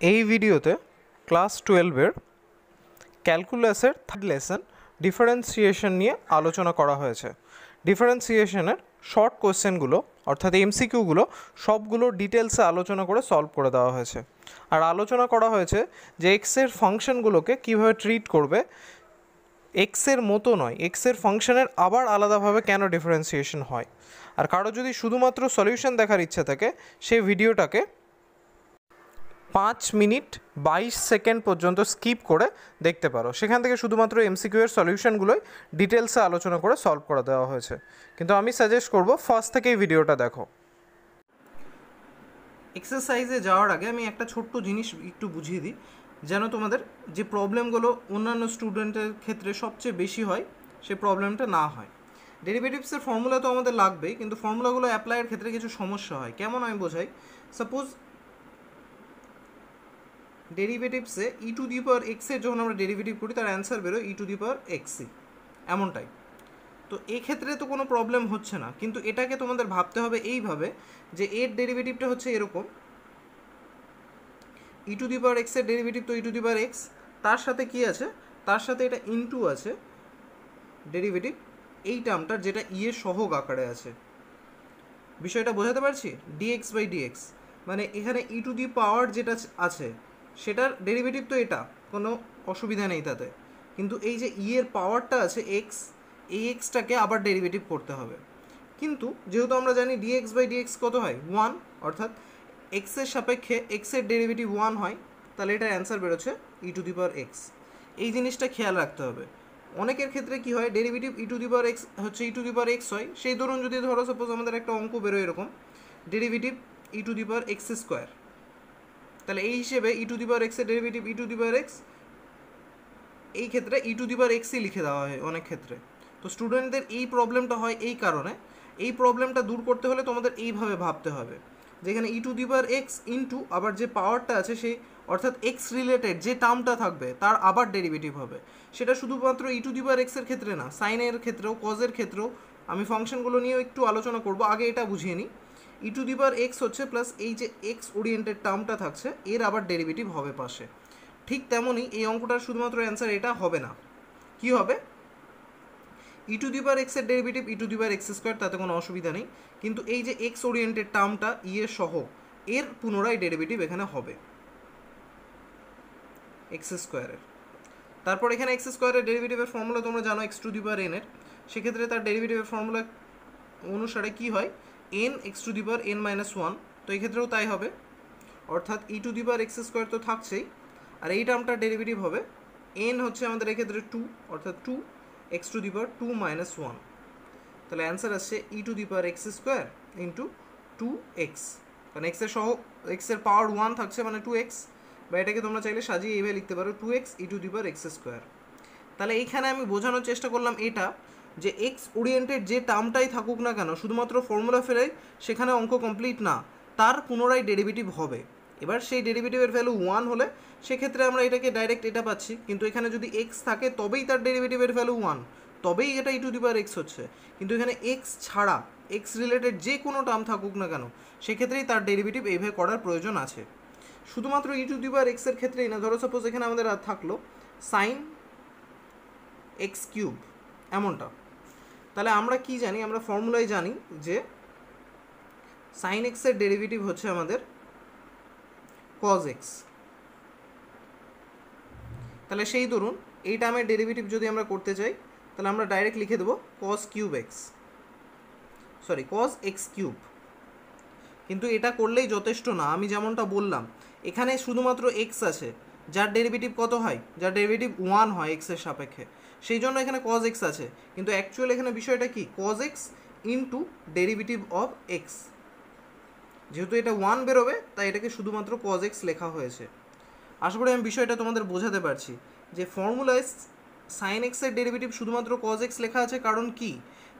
এই ভিডিওতে class 12-এর ক্যালকুলাসের third lesson differentiation নিয়ে আলোচনা করা হয়েছে। ডিফারেন্সিয়েশনের শর্ট কোয়েশ্চেনগুলো অর্থাৎ এমসিকিউগুলো সবগুলো ডিটেলসে আলোচনা করে সলভ করে দেওয়া হয়েছে। আর আলোচনা করা হয়েছে যে এক্সের ফাংশনগুলোকে কীভাবে ট্রিট করবে, এক্সের মতো নয়, এক্সের ফাংশনের আবার আলাদাভাবে কেন ডিফারেন্সিয়েশন হয়। আর কারো যদি শুধুমাত্র সলিউশন দেখার ইচ্ছে থাকে সেই ভিডিওটাকে 5 মিনিট 22 সেকেন্ড পর্যন্ত স্কিপ করে দেখতে পারো। সেখান থেকে শুধুমাত্র এমসিকিউ এর সলিউশনগুলোই ডিটেলসে আলোচনা করে সলভ করে দেওয়া হয়েছে। কিন্তু আমি সাজেস্ট করব ফার্স্ট থেকেই ভিডিওটা দেখো। এক্সারসাইজে যাওয়ার আগে আমি একটা ছোট্ট জিনিস একটু বুঝিয়ে দিই, যেন তোমাদের যে প্রবলেমগুলো অন্যান্য স্টুডেন্টের ক্ষেত্রে সবচেয়ে বেশি হয় সেই প্রবলেমটা না হয়। ডেরিভেটিভসের ফর্মুলা তো আমাদের লাগবেই, কিন্তু ফর্মুলাগুলো অ্যাপ্লাইয়ের ক্ষেত্রে কিছু সমস্যা হয়। কেমন আমি বোঝাই, সাপোজ ডেরিভেটিভসে ই টু দি পাওয়ার এক্সের যখন আমরা ডেরিভেটিভ করি তার অ্যান্সার বেরোয় ই টু দি পাওয়ার এক্সই, এমনটাই। তো এক্ষেত্রে তো কোনো প্রবলেম হচ্ছে না, কিন্তু এটাকে তোমাদের ভাবতে হবে এইভাবে যে এর ডেরিভেটিভটা হচ্ছে এরকম, ই টু দি পাওয়ার এক্সের ডেরিভেটিভ তো ই টু দি পাওয়ার এক্স, তার সাথে কি আছে, তার সাথে এটা ইনটু আছে ডেরিভেটিভ এই টার্মটার, যেটা ই এর সহগ আকারে আছে। বিষয়টা বোঝাতে পারছি? ডিএক্স বাই ডিএক্স মানে এখানে ই টু দি পাওয়ার যেটা আছে সেটার ডেরিভেটিভ তো এটা, কোনো অসুবিধা নেই তাতে, কিন্তু এই যে ই এর পাওয়ারটা আছে এক্স, এই এক্সটাকে আবার ডেরিভেটিভ করতে হবে। কিন্তু যেহেতু আমরা জানি ডিএক্স বাই ডিএক্স কত হয়, 1, অর্থাৎ এক্সের সাপেক্ষে এক্সের ডেরিভেটিভ 1 হয়, তাহলে এটার অ্যান্সার বেরোচ্ছে ই টু দি পাওয়ার এক্স। এই জিনিসটা খেয়াল রাখতে হবে। অনেকের ক্ষেত্রে কি হয়, derivative E to the power x হচ্ছে ই টু দি পাওয়ার এক্স হয়, সেই ধরুন যদি ধরো সাপোজ আমাদের একটা অঙ্ক বেরোয় এরকম, derivative E to the power x square, তাহলে এই হিসেবে ই টু দি পাওয়ার এক্সের derivative E to the power x, এই ক্ষেত্রে ই টু দি পাওয়ার এক্সই লিখে দেওয়া হয় অনেক ক্ষেত্রে। তো স্টুডেন্টদের এই প্রবলেমটা হয় এই কারণে, এই প্রবলেমটা দূর করতে হলে তোমাদের এইভাবে ভাবতে হবে, যেখানে e to the power x into আবার যে পাওয়ারটা আছে সেই, অর্থাৎ এক্স রিলেটেড যে টার্মটা থাকবে তার আবার ডেরিভেটিভ হবে। সেটা শুধুমাত্র ই টু দি পাওয়ার এক্সের ক্ষেত্রে না, সাইনের ক্ষেত্রেও, কজের ক্ষেত্রেও। আমি ফাংশনগুলো নিয়েও একটু আলোচনা করব, আগে এটা বুঝিয়ে নিই। ই টু দি পাওয়ার এক্স হচ্ছে প্লাস এই যে এক্স ওরিয়েন্টেড টার্মটা থাকছে এর আবার ডেরিভেটিভ হবে পাশে। ঠিক তেমনই এই অঙ্কটার শুধুমাত্র অ্যান্সার এটা হবে না, কি হবে, ই টু দি পাওয়ার এক্সের derivative E to the power x square, তাতে কোনো অসুবিধা নেই, কিন্তু এই যে এক্স ওরিয়েন্টেড টার্মটা ই এর সহ, এর পুনরায় ডেরিভেটিভ এখানে হবে এক্স স্কোয়ারের। তারপর এখানে এক্স স্কোয়ারের ডেরিভেটিভের ফর্মুলা তোমরা জানো x to the power n এর, সেক্ষেত্রে তার ডেরিভেটিভের ফর্মুলা অনুসারে কি হয়, n x to the power n minus one, তো এই ক্ষেত্রেও তাই হবে, অর্থাৎ e to the power x square তো থাকছেই, আর এই টার্মটার ডেরিভেটিভ হবে এন হচ্ছে আমাদের এক্ষেত্রে 2, অর্থাৎ 2 x to the power 2 minus 1, তাহলে অ্যান্সার আসছে e to the power x square into 2x, কারণ এক্সের সহ এক্সের পাওয়ার 1 থাকছে মানে 2x, বা এটাকে তোমরা চাইলে সাজিয়ে এইভাবে লিখতে পারো 2x E to the power x square. তাহলে এইখানে আমি বোঝানোর চেষ্টা করলাম এটা, যে এক্স ওরিয়েন্টেড যে টার্মটাই থাকুক না কেন, শুধুমাত্র ফর্মুলা ফেরাই সেখানে অঙ্ক কমপ্লিট না, তার পুনরায় ডেরিভেটিভ হবে। এবার সেই ডেরিভেটিভের ভ্যালু 1 হলে সেক্ষেত্রে আমরা এটাকে ডাইরেক্ট এটা পাচ্ছি, কিন্তু এখানে যদি এক্স থাকে তবেই তার ডেরিভেটিভের ভ্যালু 1, তবেই এটা ই টু দি পাওয়ার এক্স হচ্ছে। কিন্তু এখানে এক্স ছাড়া এক্স রিলেটেড যে কোনো টার্ম থাকুক না কেন সেক্ষেত্রেই তার ডেরিভেটিভ এইভাবে করার প্রয়োজন আছে। শুধুমাত্র ই টু দি পাওয়ার এক্সের ক্ষেত্রেই না, ধরো সাপোজ এখানে আমাদের আর থাকলো সাইন এক্স কিউব এমনটা, তাহলে আমরা কি জানি, আমরা ফর্মুলায় জানি যে সাইন এক্সের ডেরিভেটিভ হচ্ছে আমাদের কজ এক্স। তাহলে সেই ধরুন এই টার্মের ডেরিভেটিভ যদি আমরা করতে চাই তাহলে আমরা ডাইরেক্ট লিখে দেবো cos cube x, sorry cos x cube. কিন্তু এটা করলেই যথেষ্ট না, আমি যেমনটা বললাম এখানে শুধুমাত্র এক্স আছে যার ডেরিভেটিভ কত হয়, যার ডেরিভেটিভ 1 হয় এক্সের সাপেক্ষে, সেই জন্য এখানে কজ এক্স আছে, কিন্তু অ্যাকচুয়ালি এখানে বিষয়টা কি, cos x into derivative of x, যেহেতু এটা 1 বেরোবে তাই এটাকে শুধুমাত্র কজ এক্স লেখা হয়েছে। আশা করি আমি বিষয়টা তোমাদের বোঝাতে পারছি, যে ফর্মুলায় সাইন এক্সের ডেরিভেটিভ শুধুমাত্র কজ এক্স লেখা আছে, কারণ কি,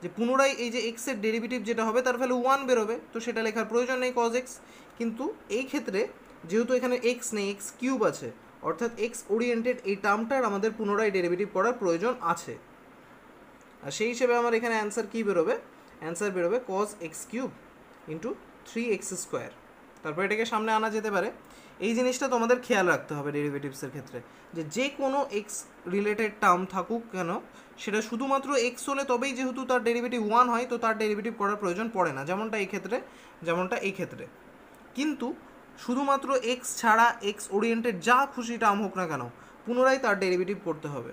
যে পুনরায় এই যে এক্সের ডেরিভেটিভ যেটা হবে তার ভ্যালু 1 বেরোবে, তো সেটা লেখার প্রয়োজন নেই কজ এক্স। কিন্তু এই ক্ষেত্রে যেহেতু এখানে এক্স নেই, এক্স কিউব আছে, অর্থাৎ এক্স ওরিয়েন্টেড এই টার্মটার আমাদের পুনরায় ডেরিভেটিভ করার প্রয়োজন আছে, আর সেই হিসেবে আমার এখানে অ্যান্সার কী বেরোবে, অ্যান্সার বেরোবে cos x cube into 3x square. তারপর এটাকে সামনে আনা যেতে পারে, এই জিনিসটা তোমাদের খেয়াল রাখতে হবে ডেরিভেটিভসের ক্ষেত্রে, যে কোনো এক্স রিলেটেড টার্ম থাকুক কেন, সেটা শুধুমাত্র এক্স হলে তবেই যেহেতু তার ডেরিভেটিভ 1 হয়, তো তার ডেরিভেটিভ করার প্রয়োজন পড়ে না, যেমনটা এই ক্ষেত্রে। কিন্তু শুধুমাত্র এক্স ছাড়া এক্স ওরিয়েন্টেড যা খুশি টার্ম হোক না কেন, পুনরায় তার ডেরিভেটিভ করতে হবে।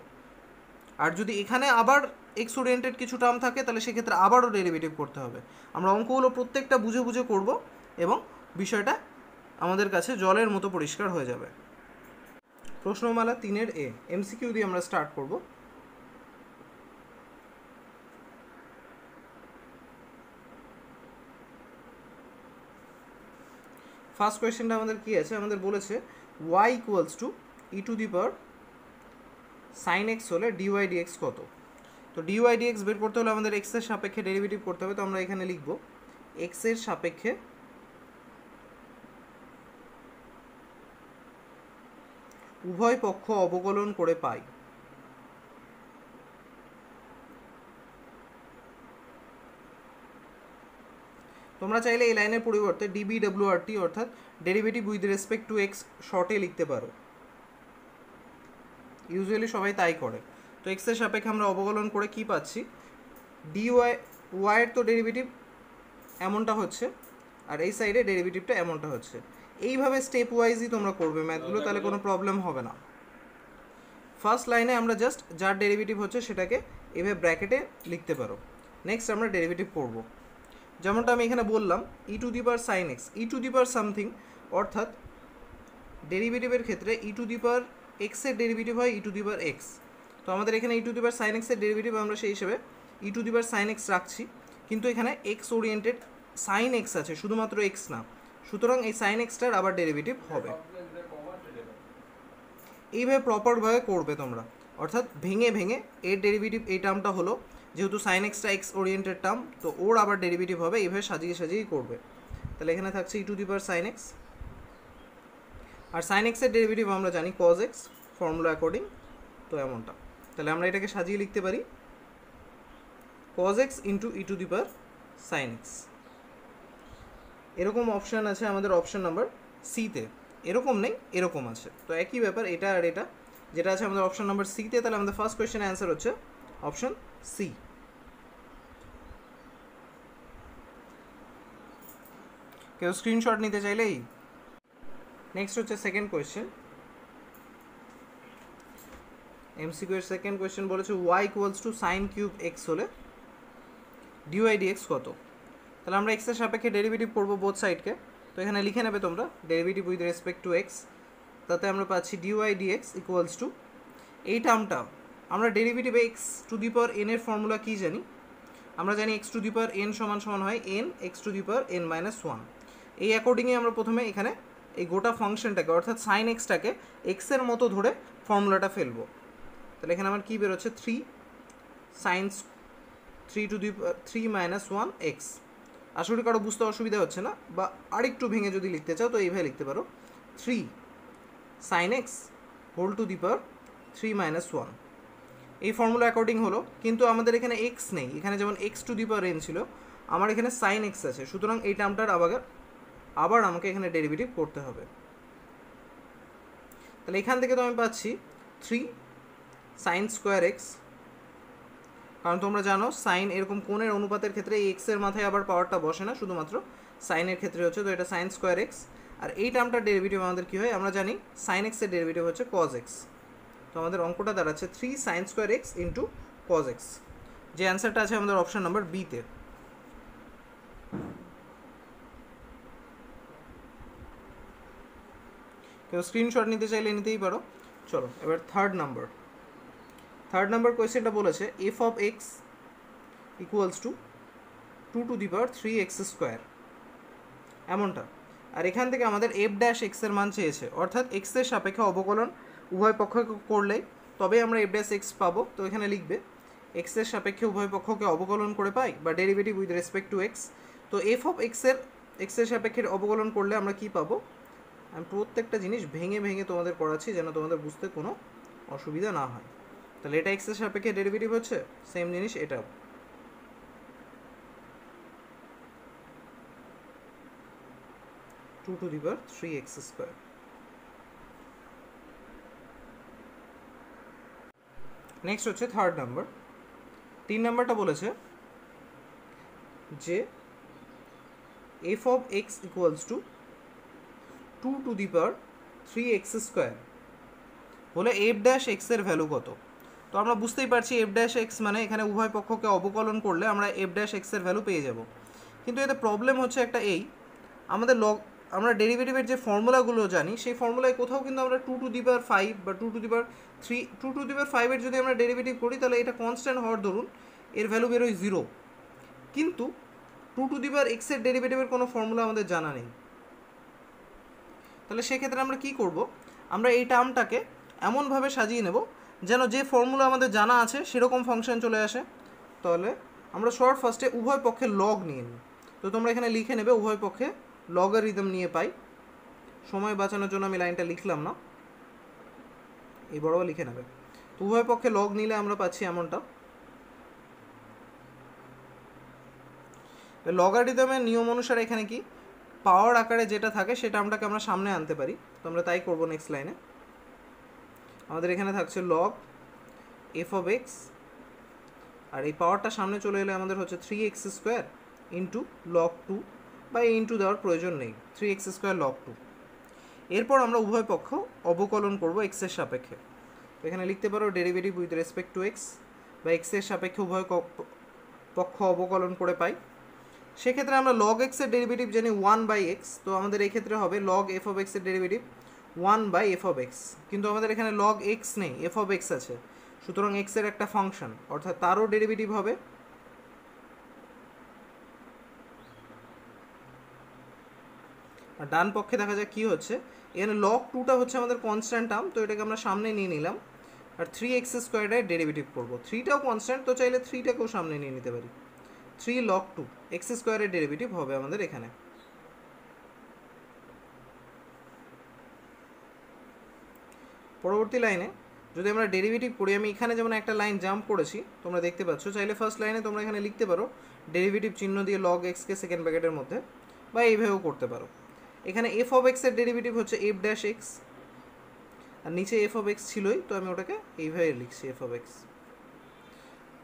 আর যদি এখানে আবার এক্স ওরিয়েন্টেড কিছু টার্ম থাকে, তাহলে সেক্ষেত্রে আবারও ডেরিভেটিভ করতে হবে। আমরা অঙ্কগুলো প্রত্যেকটা বুঝে বুঝে করব এবং বিষয়টা আমাদের কাছে জলের মতো পরিষ্কার হয়ে যাবে। প্রশ্নমালা 3-এর এ এমসিকিউ দিয়ে আমরা স্টার্ট করব। ফার্স্ট কোয়েশ্চেনটা আমাদের কি আছে, আমাদের বলেছে y equals to E to the power sine x হলে ডিওয়াই ডিএক্স কত। তো ডিওয়াই ডিএক্স বের করতে হলে আমাদের এক্স এর সাপেক্ষে ডেরিভেটিভ করতে হবে। তো আমরা এখানে লিখব এক্স এর সাপেক্ষে উভয় পক্ষ অবকলন করে পাই। তোমরা চাইলে এই লাইনের পরিবর্তে ডিবিডব্লিউআরটি অর্থাৎ derivative with respect to x শর্টে লিখতে পারো, ইউজুয়ালি সবাই তাই করে। তো এক্স এর সাপেক্ষে আমরা অবকলন করে কি পাচ্ছি, ডিওয়াই ওয়াইয়ের তো ডেরিভেটিভ এমনটা হচ্ছে, আর এই সাইডে ডেরিভেটিভটা এমনটা হচ্ছে। এইভাবে স্টেপ ওয়াইজই তোমরা করবে ম্যাথগুলো, তাহলে কোনো প্রবলেম হবে না। ফার্স্ট লাইনে আমরা জাস্ট যার ডেরিভেটিভ হচ্ছে সেটাকে এভাবে ব্র্যাকেটে লিখতে পারো। নেক্সট আমরা ডেরিভেটিভ করব, যেমনটা আমি এখানে বললাম e to the power sine x, e to the power something, অর্থাৎ ডেরিভেটিভের ক্ষেত্রে ই টু দি পাওয়ার এক্সের ডেরিভেটিভ হয় ই টু দি পাওয়ার এক্স। তো আমাদের এখানে e to the power sine এক্সের ডেরিভেটিভ আমরা সেই হিসেবে e to the power sine x রাখছি, কিন্তু এখানে এক্স ওরিয়েন্টেড সাইন এক্স আছে, শুধুমাত্র এক্স না, সুতরাং এই সাইন এক্সটার আবার ডেরিভেটিভ হবে। এইভাবে প্রপারভাবে করবে তোমরা, অর্থাৎ ভেঙে ভেঙে এর ডেরিভেটিভ এই টার্মটা হলো, যেহেতু সাইন এক্সটা এক্স ওরিয়েন্টেড টার্ম, তো ওর আবার ডেরিভেটিভ হবে, এইভাবে সাজিয়ে সাজিয়েই করবে। তাহলে এখানে থাকছে e to the power sine x, আর সাইন এক্সের ডেরিভেটিভ আমরা জানি কজ এক্স ফর্মুলা অ্যাকর্ডিং, তো এমনটা। তাহলে আমরা এটাকে সাজিয়ে লিখতে পারি cos x into e to the power sine x. এরকম অপশান আছে আমাদের অপশান নাম্বার সিতে, এরকম নেই, এরকম আছে। তো একই ব্যাপার, এটা আর এটা যেটা আছে আমাদের অপশান নাম্বার সিতে, তাহলে আমাদের ফার্স্ট কোয়েশ্চেনের অ্যান্সার হচ্ছে অপশান সি। কেউ স্ক্রিনশট নিতে চাইলেই। নেক্সট হচ্ছে সেকেন্ড কোয়েশ্চেন, এমসিকিউ এর সেকেন্ড কোয়েশ্চেন বলেছে y equals to sine cube x হলে ডিওয়াই ডিএক্স কত। তাহলে আমরা এক্সের সাপেক্ষে ডেরিভেটিভ করবো বোথ সাইডকে। তো এখানে লিখে নেবে তোমরা derivative with respect to x, তাতে আমরা পাচ্ছি ডিওয়াই ডিএক্স ইকুয়ালস টু, এই টার্মটা আমরা derivative x to the power n এর ফর্মুলা কী জানি, আমরা জানি x to the power N সমান সমান হয় n x to the power n minus one. এই অ্যাকর্ডিংয়ে আমরা প্রথমে এখানে এই গোটা ফাংশনটাকে অর্থাৎ সাইন এক্সটাকে এক্সের মতো ধরে ফর্মুলাটা ফেলবো। তাহলে এখানে আমার কী বেরোচ্ছে, 3 sines 3 to the 3 minus 1 x. আশা করি কারো বুঝতে অসুবিধা হচ্ছে না, বা আরেকটু ভেঙে যদি লিখতে চাও তো এইভাবে লিখতে পারো 3 sine x whole to the power 3 minus 1। এই ফর্মুলা অ্যাকর্ডিং হলো, কিন্তু আমাদের এখানে এক্স নেই, এখানে যেমন x to the power N ছিল, আমার এখানে সাইন এক্স আছে, সুতরাং এই টার্মটার আবার আমাকে এখানে ডেরিভেটিভ করতে হবে। তাহলে এখান থেকে তো আমি পাচ্ছি 3 সাইন স্কোয়ার এক্স, কারণ তোমরা জানো সাইন এরকম কোণের অনুপাতের ক্ষেত্রে এই এক্সের মাথায় আবার পাওয়ারটা বসে না, শুধুমাত্র সাইনের ক্ষেত্রে হচ্ছে, তো এটা সাইন স্কোয়ার এক্স। আর এই টার্মটার ডেরিভেটিভ আমাদের কী হয়, আমরা জানি সাইন এক্সের ডেরিভেটিভ হচ্ছে কজ এক্স। তো আমাদের অঙ্কটা দাঁড়াচ্ছে 3 sine square x into cos x, যে অ্যান্সারটা আছে আমাদের অপশান নাম্বার বিতে। কেউ স্ক্রিনশট নিতে চাইলে নিতেই পারো। চলো এবার থার্ড নাম্বার কোয়েশ্চেনটা বলেছে f of x equals two 2 two the power 3x square, এমনটা। আর এখান থেকে আমাদের এফ ড্যাশ এক্সের মান চেয়েছে, অর্থাৎ এক্সের সাপেক্ষে অবকলন উভয় পক্ষকে করলেই তবেই আমরা এফ ড্যাশ এক্স পাবো। তো এখানে লিখবে এক্সের সাপেক্ষে উভয় পক্ষকে অবকলন করে পাই, বা derivative with respect to x. তো এফ অফ এক্সের সাপেক্ষে অবকলন করলে আমরা কি পাবো, আমি প্রত্যেকটা জিনিস ভেঙে ভেঙে তোমাদের করাচ্ছি যেন তোমাদের বুঝতে কোনো অসুবিধা না হয়। তাহলে এটা এক্সের সাপেক্ষে ডেরিভেটিভ হচ্ছে, সেম জিনিস এটাও। Two to the power 3x square. Next হচ্ছে থার্ড নাম্বার। 3 নাম্বারটা বলেছে যে f of x equals to 2^3x² হলে এফ ড্যাশ এক্সের ভ্যালু কত। তো আমরা বুঝতেই পারছি এফ ড্যাশ এক্স মানে এখানে উভয় পক্ষকে অবকলন করলে আমরা এফ ড্যাশ এক্সের ভ্যালু পেয়ে যাব। কিন্তু এতে প্রবলেম হচ্ছে একটা, আমাদের আমরা ডেরিভেটিভের যে ফর্মুলাগুলো জানি সেই ফর্মুলায় কোথাও কিন্তু আমরা 2^5 বা 2^3 2^5 যদি আমরা ডেরিভেটিভ করি তাহলে এটা কনস্ট্যান্ট হওয়ার দরুন এর ভ্যালু বেরোয় 0। কিন্তু 2^x এর ডেরিভেটিভের কোনো ফর্মুলা আমাদের জানা নেই। তাহলে সেক্ষেত্রে আমরা কি করব, আমরা এই টার্মটাকে এমনভাবে সাজিয়ে নেব যেন যে ফর্মুলা আমাদের জানা আছে সেরকম ফাংশন চলে আসে। তাহলে আমরা শর্ট ফার্স্টে উভয় পক্ষে লগ নিয়ে নিই। তো তোমরা এখানে লিখে নেবে উভয় পক্ষে লগারিদম নিয়ে পাই। সময় বাঁচানোর জন্য আমি লাইনটা লিখলাম না, এই বড়ও লিখে নেবে। তো উভয় পক্ষে লগ নিলে আমরা পাচ্ছি এমনটা। লগারিদমের নিয়ম অনুসারে এখানে কি পাওয়ার আকারে যেটা থাকে সেটা আমরা সামনে আনতে পারি। তো আমরা তাই করবো নেক্সট লাইনে। আমাদের এখানে থাকছে লগ এফ অফ এক্স, আর এই পাওয়ারটা সামনে চলে এলে আমাদের হচ্ছে 3x² ইন্টু লগ 2, বা ইন্টু দেওয়ার প্রয়োজন নেই, 3x² লগ 2। এরপর আমরা উভয় পক্ষ অবকলন করব এক্সের সাপেক্ষে। তো এখানে লিখতে পারো derivative with respect to x, বা এক্সের সাপেক্ষে উভয় পক্ষ অবকলন করে পাই। সেক্ষেত্রে আমরা লগ এক্সের ডেরিভেটিভ জানি 1/x, তো আমাদের এই ক্ষেত্রে হবে লগ এফ অফ এক্সের ডেরিভেটিভ 1/f অফ এক্স। কিন্তু আমাদের এখানে লগ এক্স নেই, এফ অফ এক্স আছে, সুতরাং এক্সের একটা ফাংশন অর্থাৎ তারও ডেরিভেটিভ হবে। আর ডান পক্ষে দেখা যাক কী হচ্ছে। এখানে লগ 2টা হচ্ছে আমাদের কনস্ট্যান্ট টার্ম, তো এটাকে আমরা সামনে নিয়ে নিলাম। আর 3x² ডেরিভেটিভ করবো, 3টাও কনস্ট্যান্ট, তো চাইলে 3টাকেও সামনে নিয়ে নিতে পারি। 3 log 2 x² ডেরিভেটিভ হবে আমাদের এখানে। পরবর্তী লাইনে যদি আমরা ডেরিভেটিভ করি, আমি এখানে যেমন একটা লাইন জাম্প করেছি তোমরা দেখতে পাচ্ছ, চাইলে ফার্স্ট লাইনে তোমরা এখানে লিখতে পারো ডেরিভেটিভ চিহ্ন দিয়ে লগ এক্সকে সেকেন্ড ব্র্যাকেটের মধ্যে, বা এইভাবেও করতে পারো। এখানে এফ অফ এক্সের ডেরিভেটিভ হচ্ছে এফ ড্যাশ এক্স, আর নিচে এফ অফ এক্স ছিলই, তো আমি ওটাকে এইভাবে লিখছি এফ অফ এক্স।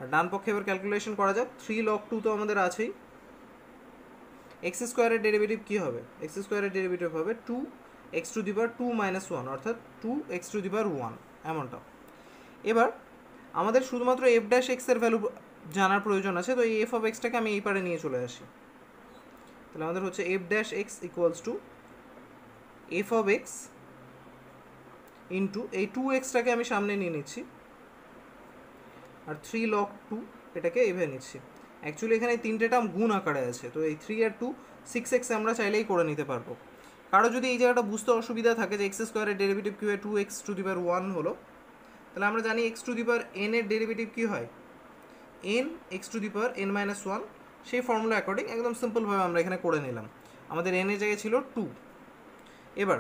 আর ডান পক্ষে এবার ক্যালকুলেশন করা যাক। 3 log 2 তো আমাদের আছেই। x² এর ডেরিভেটিভ কী হবে, x² এর ডেরিভেটিভ হবে 2x⁻2 - 1, অর্থাৎ 2x⁻1 এমনটা। এবার আমাদের শুধুমাত্র এফ ড্যাশ এক্সের ভ্যালু জানার প্রয়োজন আছে, তো এই এফ অফ এক্সটাকে আমি এই পারে নিয়ে চলে আসি। তাহলে আমাদের হচ্ছে F dash x equals two F of x into এই 2xটাকে আমি সামনে নিয়ে নিচ্ছি, আর 3 log 2 এটাকে এইভাবে নিচ্ছি। অ্যাকচুয়ালি এখানে এই তিনটে টার্ম গুণ আকারে আছে, তো এই 3 আর 2 6x আমরা চাইলেই করে নিতে পারবো। কারো যদি এই জায়গাটা বুঝতে অসুবিধা থাকে যে x² এর ডেরিভেটিভ কী হয় 2x⁻1 হলো, তাহলে আমরা জানি x⁻n এর ডেরিভেটিভ কী হয় n x⁻n-1, সেই ফর্মুলা অ্যাকর্ডিং একদম সিম্পলভাবে আমরা এখানে করে নিলাম। আমাদের n এর জায়গায় ছিল 2। এবার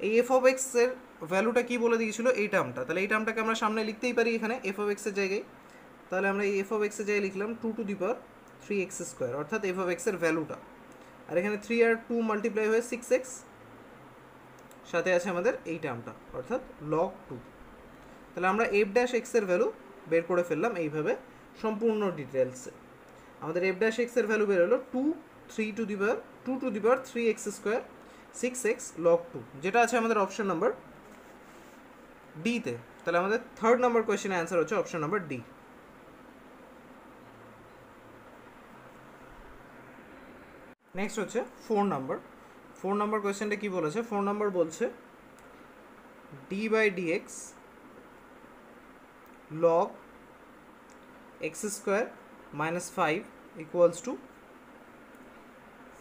এই এফ অফ এক্সের ভ্যালুটা কী বলে দিয়েছিল এই টার্মটা, তাহলে এই টার্মটাকে আমরা সামনে লিখতেই পারি এখানে এফ অফ এক্সের জায়গায়। তাহলে আমরা এই এফ অফ এক্সের জায়গায় লিখলাম 2^3x², অর্থাৎ এফ অফ এক্সের ভ্যালুটা। আর এখানে 3 আর 2 মাল্টিপ্লাই হয়ে 6x, সাথে আছে আমাদের এই টার্মটা অর্থাৎ log 2। তাহলে আমরা এফ ড্যাশ এক্সের ভ্যালু বের করে ফেললাম এইভাবে সম্পূর্ণ ডিটেলসে। আমাদের এফ ড্যাশ এক্সের ভ্যালু বের হলো 2^3x², 6x log 2, যেটা আছে আমাদের অপশন নাম্বার ডিতে। তাহলে আমাদের থার্ড নাম্বার কোয়েশ্চেনের অ্যান্সার হচ্ছে অপশন নাম্বার ডি। নেক্সট হচ্ছে 4 নাম্বার কোয়েশ্চেনটা কী বলেছে। 4 নাম্বার বলছে d/dx log x² - 5 equals to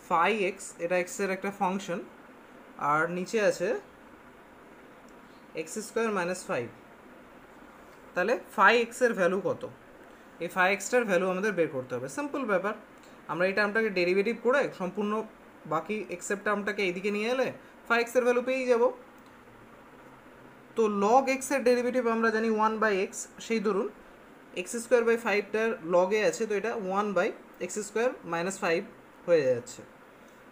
5x, এটা এক্সের একটা ফাংশন, আর নিচে আছে x² - 5। তাহলে 5x এর ভ্যালু কত, এই 5xটার ভ্যালু আমাদের বের করতে হবে। সিম্পল ব্যাপার, আমরা এই টার্মটাকে ডেরিভেটিভ করে সম্পূর্ণ বাকি এক্সের টার্মটাকে এইদিকে নিয়ে এলে 5x এর ভ্যালু পেয়েই যাব। তো লগ এক্সের ডেরিভেটিভ আমরা জানি 1/x, সেই ধরুন x²/5টার লগে আছে, তো এটা 1/x² - 5 হয়ে যাচ্ছে।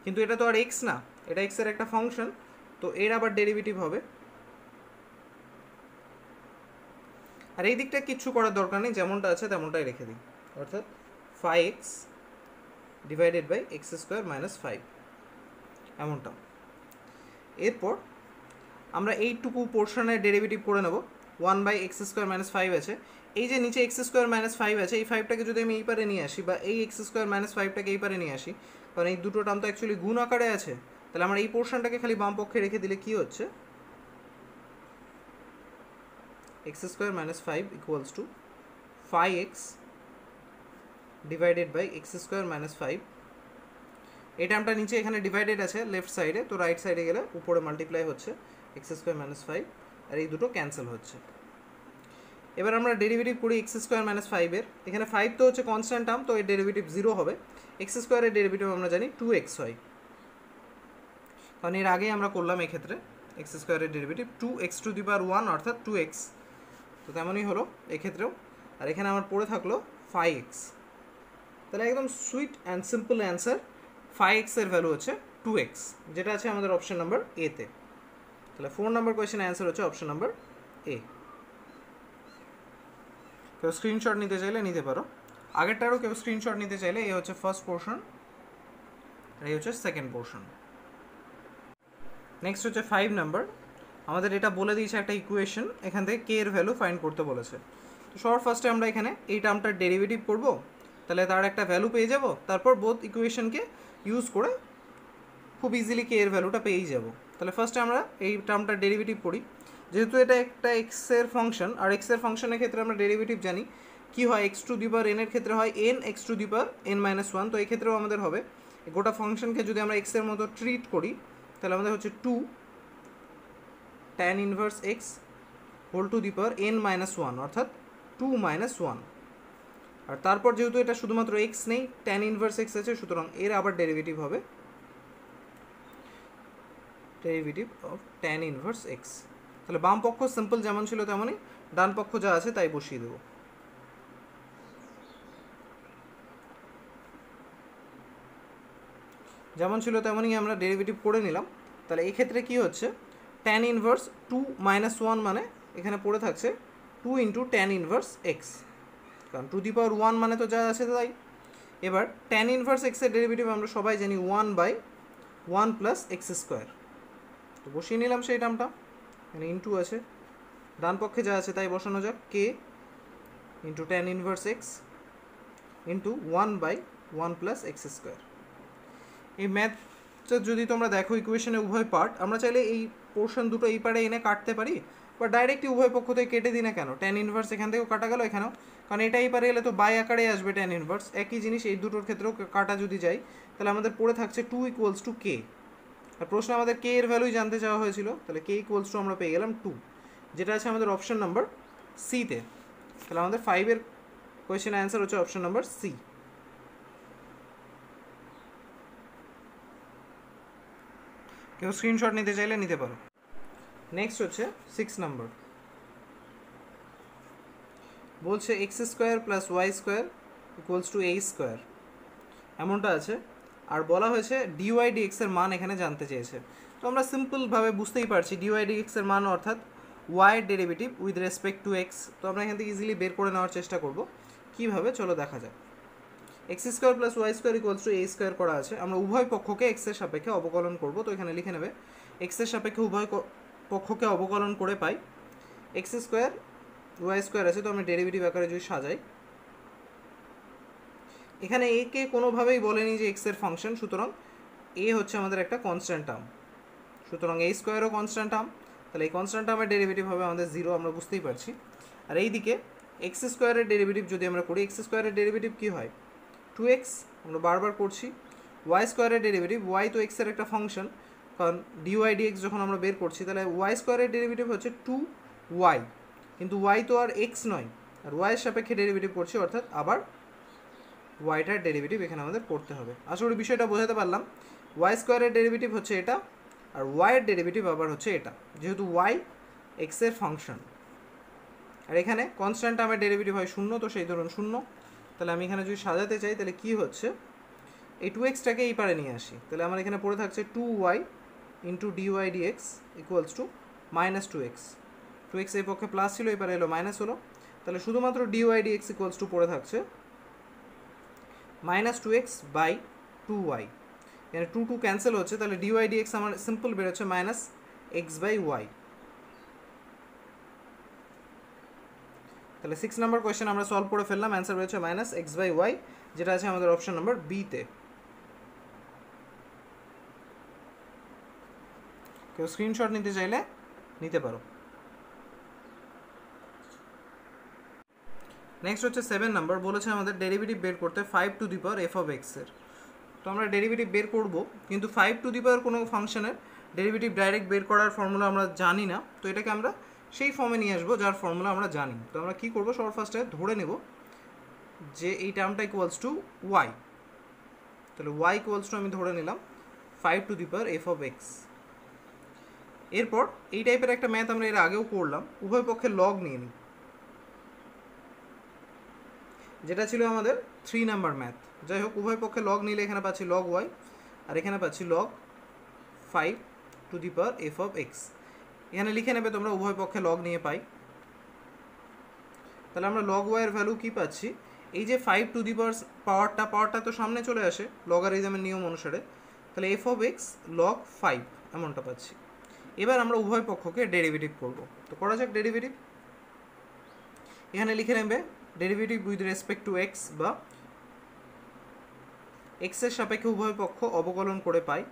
কিন্তু এটা তো আর এক্স না, এটা এক্সের একটা ফাংশন, তো এর আবার ডেরিভেটিভ হবে। আর এই দিকটা কিচ্ছু করার দরকার নেই, যেমনটা আছে তেমনটাই রেখে দিই, অর্থাৎ 5x divided by x square minus 5 এমনটা। এরপর আমরা এইটুকু পোর্শনের ডেরিভেটিভ করে নেব। 1/x² - 5 আছে, এই যে নিচে x² - 5 আছে, এই 5টাকে যদি আমি এই পারে নিয়ে আসি, বা এই x² - 5টাকে এই পারে নিয়ে আসি, কারণ এই দুটো টার্ম তো অ্যাকচুয়ালি গুণ আকারে আছে, তাহলে আমরা এই পোর্শনটাকে খালি বাম পক্ষে রেখে দিলে কি হচ্ছে, x² - 5 = 5x divided by x² - 5। এই টার্মটা নিচে এখানে ডিভাইডেড আছে লেফট সাইডে, তো রাইট সাইডে গেলে উপরে মাল্টিপ্লাই হচ্ছে x² - 5, আর এই দুটো ক্যান্সেল হচ্ছে। এবার আমরা ডেরিভেটিভ করি x² - 5-এর। এখানে 5 তো হচ্ছে কনস্ট্যান্ট টার্ম, তো এর ডেরিভেটিভ 0 হবে। x² ডেরিভেটিভ আমরা জানি 2x হয়, কারণ এর আগেই আমরা করলাম এক্ষেত্রে x² ডেরিভেটিভ 2x⁴ অর্থাৎ 2x, তো তেমনই হলো এক্ষেত্রেও। আর এখানে আমার পড়ে থাকলো 5x, তাহলে একদম sweet and simple answer 5x এর ভ্যালু হচ্ছে 2x, যেটা আছে আমাদের অপশন নাম্বার এতে। তাহলে 4 নম্বর কোয়েশ্চেনের অ্যান্সার হচ্ছে অপশন নাম্বার এ। কেউ স্ক্রিনশট নিতে চাইলে নিতে পারো, আগেরটারও কেউ স্ক্রিনশট নিতে চাইলে এই হচ্ছে ফার্স্ট পোর্শন, আর এই হচ্ছে সেকেন্ড পোর্শন। নেক্সট হচ্ছে 5 নাম্বার। আমাদের এটা বলে দিয়েছে একটা ইকুয়েশন, এখান থেকে কে এর ভ্যালু ফাইন্ড করতে বলেছে। তো সবার ফার্স্টে আমরা এখানে এই টার্মটার ডেরিভেটিভ করব, তাহলে তার একটা ভ্যালু পেয়ে যাব, তারপর বোথ ইকুয়েশনকে ইউজ করে খুব ইজিলি কে এর ভ্যালুটা পেয়েই যাব। তাহলে ফার্স্টে আমরা এই টার্মটার ডেরিভেটিভ করি। যেহেতু এটা একটা এক্স এর ফাংশন, আর এক্স এর ফাংশনের ক্ষেত্রে আমরা ডেরিভেটিভ জানি কি হয়, x⁴n এর ক্ষেত্রে হয় n x⁴n - 1, তো এই ক্ষেত্রেও আমাদের হবে গোটা ফাংশনকে যদি আমরা এক্স এর মতো ট্রিট করি, তাহলে আমাদের হচ্ছে 2 tan ইনভার্স x n - 1, অর্থাৎ 2 - 1। আর তারপর যেহেতু এটা শুধুমাত্র x নেই, tan ইনভার্স x আছে, সুতরাং এর আবার ডেরিভেটিভ হবে derivative of tan inverse x। তাহলে বাম পক্ষ সিম্পল যেমন ছিল তেমনই, ডান পক্ষ যা আছে তাই বসিয়ে দেবো। যেমন ছিল তেমনই আমরা ডেরিভেটিভ করে নিলাম। তাহলে এই ক্ষেত্রে কি হচ্ছে, tan ইনভার্স 2 - 1 মানে এখানে পড়ে থাকছে 2 × tan ইনভার্স x, কারণ 2⁴ মানে তো যা আছে তাই। এবার tan ইনভার্স x এর ডেরিভেটিভ আমরা সবাই জানি 1/1 + x², তো বসিয়ে নিলাম সেই টার্মটা, এখানে ইনটু আছে, ডান পক্ষে যা আছে তাই বসানো যাক, k × tan inverse x × 1/1 + x²। এই ম্যাথটা যদি তোমরা দেখো ইকুয়েশনে উভয় পার্ট, আমরা চাইলে এই পোর্শন দুটো এই পারে এনে কাটতে পারি, বা ডাইরেক্টলি উভয় পক্ষ থেকে কেটে দিই না কেন, tan ইনভার্স এখান থেকেও কাটা গেল এখানেও, কারণ এটা এই পারে এলে তো বাই আকারে আসবে tan ইনভার্স, একই জিনিস এই দুটোর ক্ষেত্রেও কাটা যদি যায়, তাহলে আমাদের পড়ে থাকছে 2 = k। আর প্রশ্ন আমাদের কে এর ভ্যালুই জানতে চাওয়া হয়েছিল, তাহলে k = আমরা পেয়ে গেলাম 2, যেটা আছে আমাদের অপশন নাম্বার সিতে। তাহলে আমাদের 5-এর কোয়েশ্চেনের অ্যান্সার হচ্ছে অপশন নাম্বার সি। কেউ স্ক্রিনশট নিতে চাইলে নিতে পারো। নেক্সট হচ্ছে 6 নাম্বার, বলছে x² + y² = a², এমনটা আছে, আর বলা হয়েছে dy/dx এর মান এখানে জানতে চেয়েছে। তো আমরা সিম্পলভাবে বুঝতেই পারছি dy/dx এর মান অর্থাৎ y এর derivative with respect to x, তো আমরা এখান থেকে ইজিলি বের করে নেওয়ার চেষ্টা করব কীভাবে, চলো দেখা যাক। x² + y² = a² করা আছে, আমরা উভয় পক্ষকে x এর সাপেক্ষে অবকলন করব, তো এখানে লিখে নেবে x এর সাপেক্ষে উভয় পক্ষকে অবকলন করে পাই x² y² আছে, তো আমি ডেরিভেটিভ আকারে যদি সাজাই, এখানে a কে কোনোভাবেই বলেনি যে x এর ফাংশন, সুতরাং a হচ্ছে আমাদের একটা কনস্ট্যান্ট টার্ম, সুতরাং a² কনস্ট্যান্ট টার্ম, তাহলে এই কনস্ট্যান্ট টার্মের ডেরিভেটিভ হবে আমাদের 0, আমরা বুঝতেই পারছি। আর এই দিকে x² এর ডেরিভেটিভ যদি আমরা করি, x² এর ডেরিভেটিভ কী হয় 2x, আমরা বারবার করছি। y² এর ডেরিভেটিভ, y তো x এর একটা ফাংশন, কারণ dy/dx যখন আমরা বের করছি, তাহলে y² এর ডেরিভেটিভ হচ্ছে 2y, কিন্তু y তো আর x নয়, আর y এর সাপেক্ষে ডেরিভেটিভ করছি, অর্থাৎ আবার ওয়াইটার ডেরিভেটিভ এখানে আমাদের করতে হবে। আশা করি বিষয়টা বোঝাতে পারলাম। y² এর ডেরিভেটিভ হচ্ছে এটা, আর y এর ডেরিভেটিভ আবার হচ্ছে এটা, যেহেতু y x এর ফাংশন। আর এখানে কনস্ট্যান্ট টার্মের ডেরিভেটিভ হয় 0, তো সেই ধরুন 0। তাহলে আমি এখানে যদি সাজাতে চাই, তাহলে কি হচ্ছে, এই 2xটাকে এই পারে নিয়ে আসি, তাহলে আমার এখানে পড়ে থাকছে 2y × dy/dx = -2x। 2x এই পক্ষে প্লাস ছিল, এই পারে এলো মাইনাস হলো, তাহলে শুধুমাত্র ডিওয়াই ডিএক্স ইকুয়ালস টু পড়ে থাকছে -2x/2y। এখানে 2 2 ক্যান্সেল হচ্ছে, তাহলে ডিওয়াই ডিএক্স আমার সিম্পল বেরোচ্ছে -x/y। তাহলে 6 নম্বর কোয়েশ্চেন আমরা সলভ করে ফেললাম, অ্যান্সার বেরোচ্ছে -x/y, যেটা আছে আমাদের অপশন নাম্বার বিতে। কেউ স্ক্রিনশট নিতে চাইলে নিতে পারো। নেক্সট হচ্ছে 7 নাম্বার, বলেছে আমাদের ডেরিভেটিভ বের করতে 5 টু দি পাওয়ার f(x) এর। তো আমরা ডেরিভেটিভ বের করব, কিন্তু 5 টু দি পাওয়ার কোনো ফাংশনের ডেরিভেটিভ ডাইরেক্ট বের করার ফর্মুলা আমরা জানি না, তো এটাকে আমরা সেই ফর্মে নিয়ে আসবো যার ফর্মুলা আমরা জানি। তো আমরা কী করবো, সবার ফার্স্টে ধরে নেব যে এই টার্মটা ইকুয়ালস টু y। তাহলে y ইকুয়ালস টু আমি ধরে নিলাম 5 টু দি পাওয়ার f(x). এরপর এই টাইপের একটা ম্যাথ আমরা এর আগেও করলাম, উভয় পক্ষে লগ নিয়ে নিই, যেটা ছিল আমাদের 3 নাম্বার ম্যাথ। যাই হোক, উভয় পক্ষে লগ নিলে এখানে পাচ্ছি লগ ওয়াই, আর এখানে পাচ্ছি log 5 two the power f(x). এখানে লিখে নেবে তোমরা, উভয় পক্ষে লগ নিয়ে পাই। তাহলে আমরা লগ ওয়াইয়ের ভ্যালু কী পাচ্ছি, এই যে 5 টু দি পাওয়ারটা তো সামনে চলে আসে লগারিদমের নিয়ম অনুসারে, তাহলে f(x) লগ 5 এমনটা পাচ্ছি। এবার আমরা উভয় পক্ষকে ডেরিভেটিভ করব। তো করা যাক ডেরিভেটিভ। এখানে লিখে নেবে derivative with respect to x, বা এক্সের সাপেক্ষে উভয় পক্ষ অবকলন করে পাই।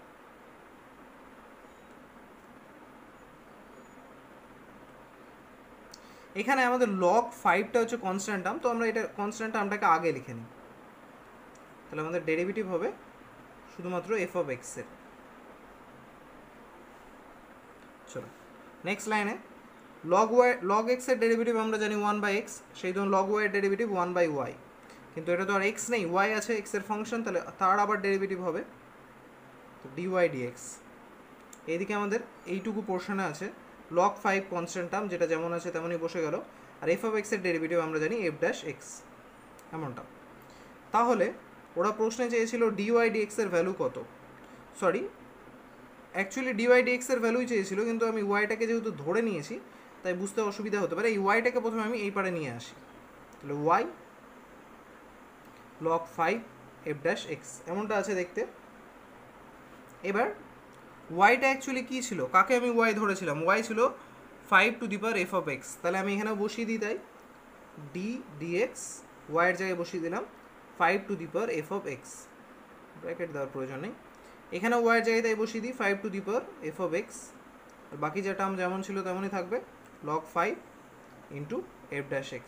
এখানে আমাদের লগ 5টা হচ্ছে কনস্ট্যান্ট টার্ম, তো আমরা এটা কনস্ট্যান্ট টার্মটাকে আগে লিখে নিই। তাহলে আমাদের ডেরিভেটিভ হবে শুধুমাত্র f(x) এর। চলো নেক্সট লাইনে, লগ এক্স এর ডেরিভেটিভ আমরা জানি 1/x, সেই জন্য লগ ওয়াই এর ডেরিভেটিভ 1/y। কিন্তু এটা তো আর এক্স নেই, ওয়াই আছে, এক্স এর ফাংশন, তাহলে তার আবার ডেরিভেটিভ হবে তো ডিওয়াই ডিএক্স। এইদিকে আমাদের এইটুকু পোর্শনে আছে লগ 5 কনস্ট্যান্ট টার্ম, যেটা যেমন আছে তেমনই বসে গেল, আর f(x) এর ডেরিভেটিভ আমরা জানি f'(x) এমনটা। তাহলে ওরা প্রশ্নে চেয়েছিল ডিওয়াই ডিএক্স এর ভ্যালু কত, সরি অ্যাকচুয়ালি ডিওয়াই ডিএক্স এর ভ্যালুই চেয়েছিল, কিন্তু আমি ওয়াইটাকে যেহেতু ধরে নিয়েছি তাই বুঝতে অসুবিধা হতে পারে। এই ওয়াইটাকে প্রথমে আমি এই পারে নিয়ে আসি, তাহলে ওয়াই লগ 5 f'(x) এমনটা আছে দেখতে। এবার ওয়াইটা অ্যাকচুয়ালি কী ছিল, কাকে আমি ওয়াই ধরেছিলাম, ওয়াই ছিল 5 টু দি পাওয়ার f(x). তাহলে আমি এখানে বসিয়ে দিই, তাই ডি ডিএক্স ওয়াইয়ের জায়গায় বসিয়ে দিলাম 5 two the power f(x), bracket দেওয়ার প্রয়োজন নেই। এখানে ওয়াইয়ের জায়গায় তাই বসিয়ে দিই 5 টু দি পাওয়ার f(x), আর বাকি যে টার্ম যেমন ছিল তেমনই থাকবে লগ 5 ইন্টু f'(x).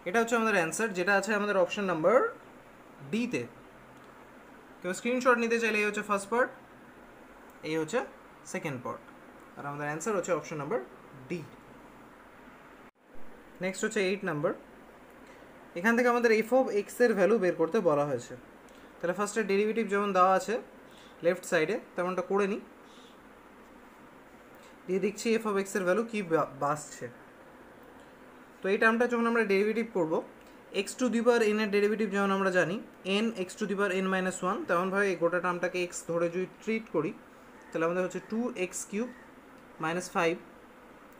এটা হচ্ছে আমাদের অ্যান্সার, যেটা আছে আমাদের অপশন নাম্বার ডিতে। কেউ স্ক্রিনশট নিতে চাইলে এই হচ্ছে ফার্স্ট পার্ট, এই হচ্ছে সেকেন্ড পার্ট, আর আমাদের অ্যান্সার হচ্ছে অপশন নাম্বার ডি। নেক্সট হচ্ছে 8 নাম্বার, এখান থেকে আমাদের f(x) এর ভ্যালু বের করতে বলা হয়েছে। তাহলে ফার্স্টে ডেরিভেটিভ যেমন দেওয়া আছে লেফট সাইডে তেমনটা করে নিই, দিয়ে দেখছি f(x) এর ভ্যালু কী বাসছে। তো এই টার্মটা যখন আমরা ডেরিভেটিভ করব, x two the power n এর ডেরিভেটিভ যেমন আমরা জানি n x two the power n-1, তেমনভাবে এই গোটা টার্মটাকে x ধরে যদি ট্রিট করি, তাহলে আমাদের হচ্ছে 2x³ - 5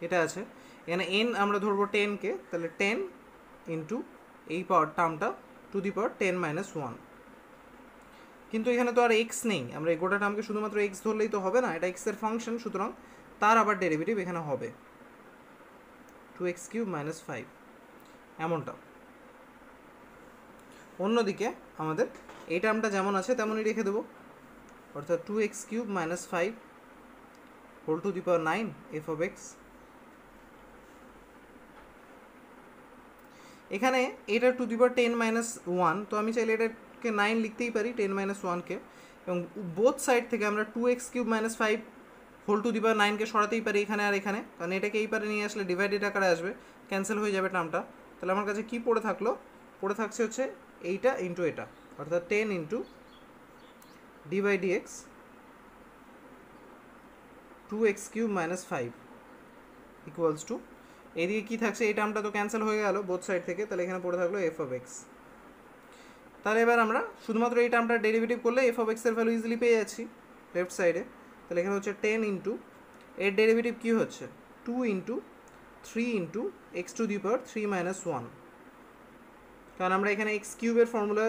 এটা আছে। এখানে n আমরা ধরবো 10কে, তাহলে 10 ইন্টু এই পাওয়ার টার্মটা টু দি পাওয়ার 10-1। কিন্তু এখানে তো আর x নেই, আমরা এই গোটা টার্মকে শুধুমাত্র x ধরলেই তো হবে না, এটা x এর ফাংশন, সুতরাং তার আবার ডেরিভেটিভ এখানে হবে 2x³ - 5 এমনটা। অন্যদিকে আমাদের এই টার্মটা যেমন আছে তেমনই রেখে দেবো, অর্থাৎ 2x³ - 5 whole to the power 9 f(x). এখানে এটা টু দি পাওয়ার 10-1, তো আমি চাইলে এটাকে 9 লিখতেই পারি 10-1কে, এবং বোথ সাইড থেকে আমরা 2x³ - 5 হোল টু দি পাওয়ার 9কে সরাতেই পারি এখানে আর এখানে, কারণ এটাকে এই পারে নিয়ে আসলে ডিভাইডেড আকারে আসবে, ক্যান্সেল হয়ে যাবে টার্মটা। তাহলে আমার কাছে কী পড়ে থাকলো, পড়ে থাকছে হচ্ছে এইটা ইন্টু এটা, অর্থাৎ 10 into d/dx 2x³ - 5 equals to, এদিকে কী থাকছে, এই টার্মটা তো ক্যান্সেল হয়ে গেল বোথ সাইড থেকে, তাহলে এখানে পড়ে থাকলো f(x). তাহলে এবার আমরা শুধুমাত্র এই টার্মটার ডেরিভেটিভ করলে f(x) এর ভ্যালু ইজিলি পেয়ে যাচ্ছি লেফট সাইডে। তাহলে এখানে হচ্ছে 10 ইন্টু এর ডেরিভেটিভ কী হচ্ছে 2 into 3 into x to the power 3 minus 1, কারণ আমরা এখানে এক্স কিউবের ফর্মুলা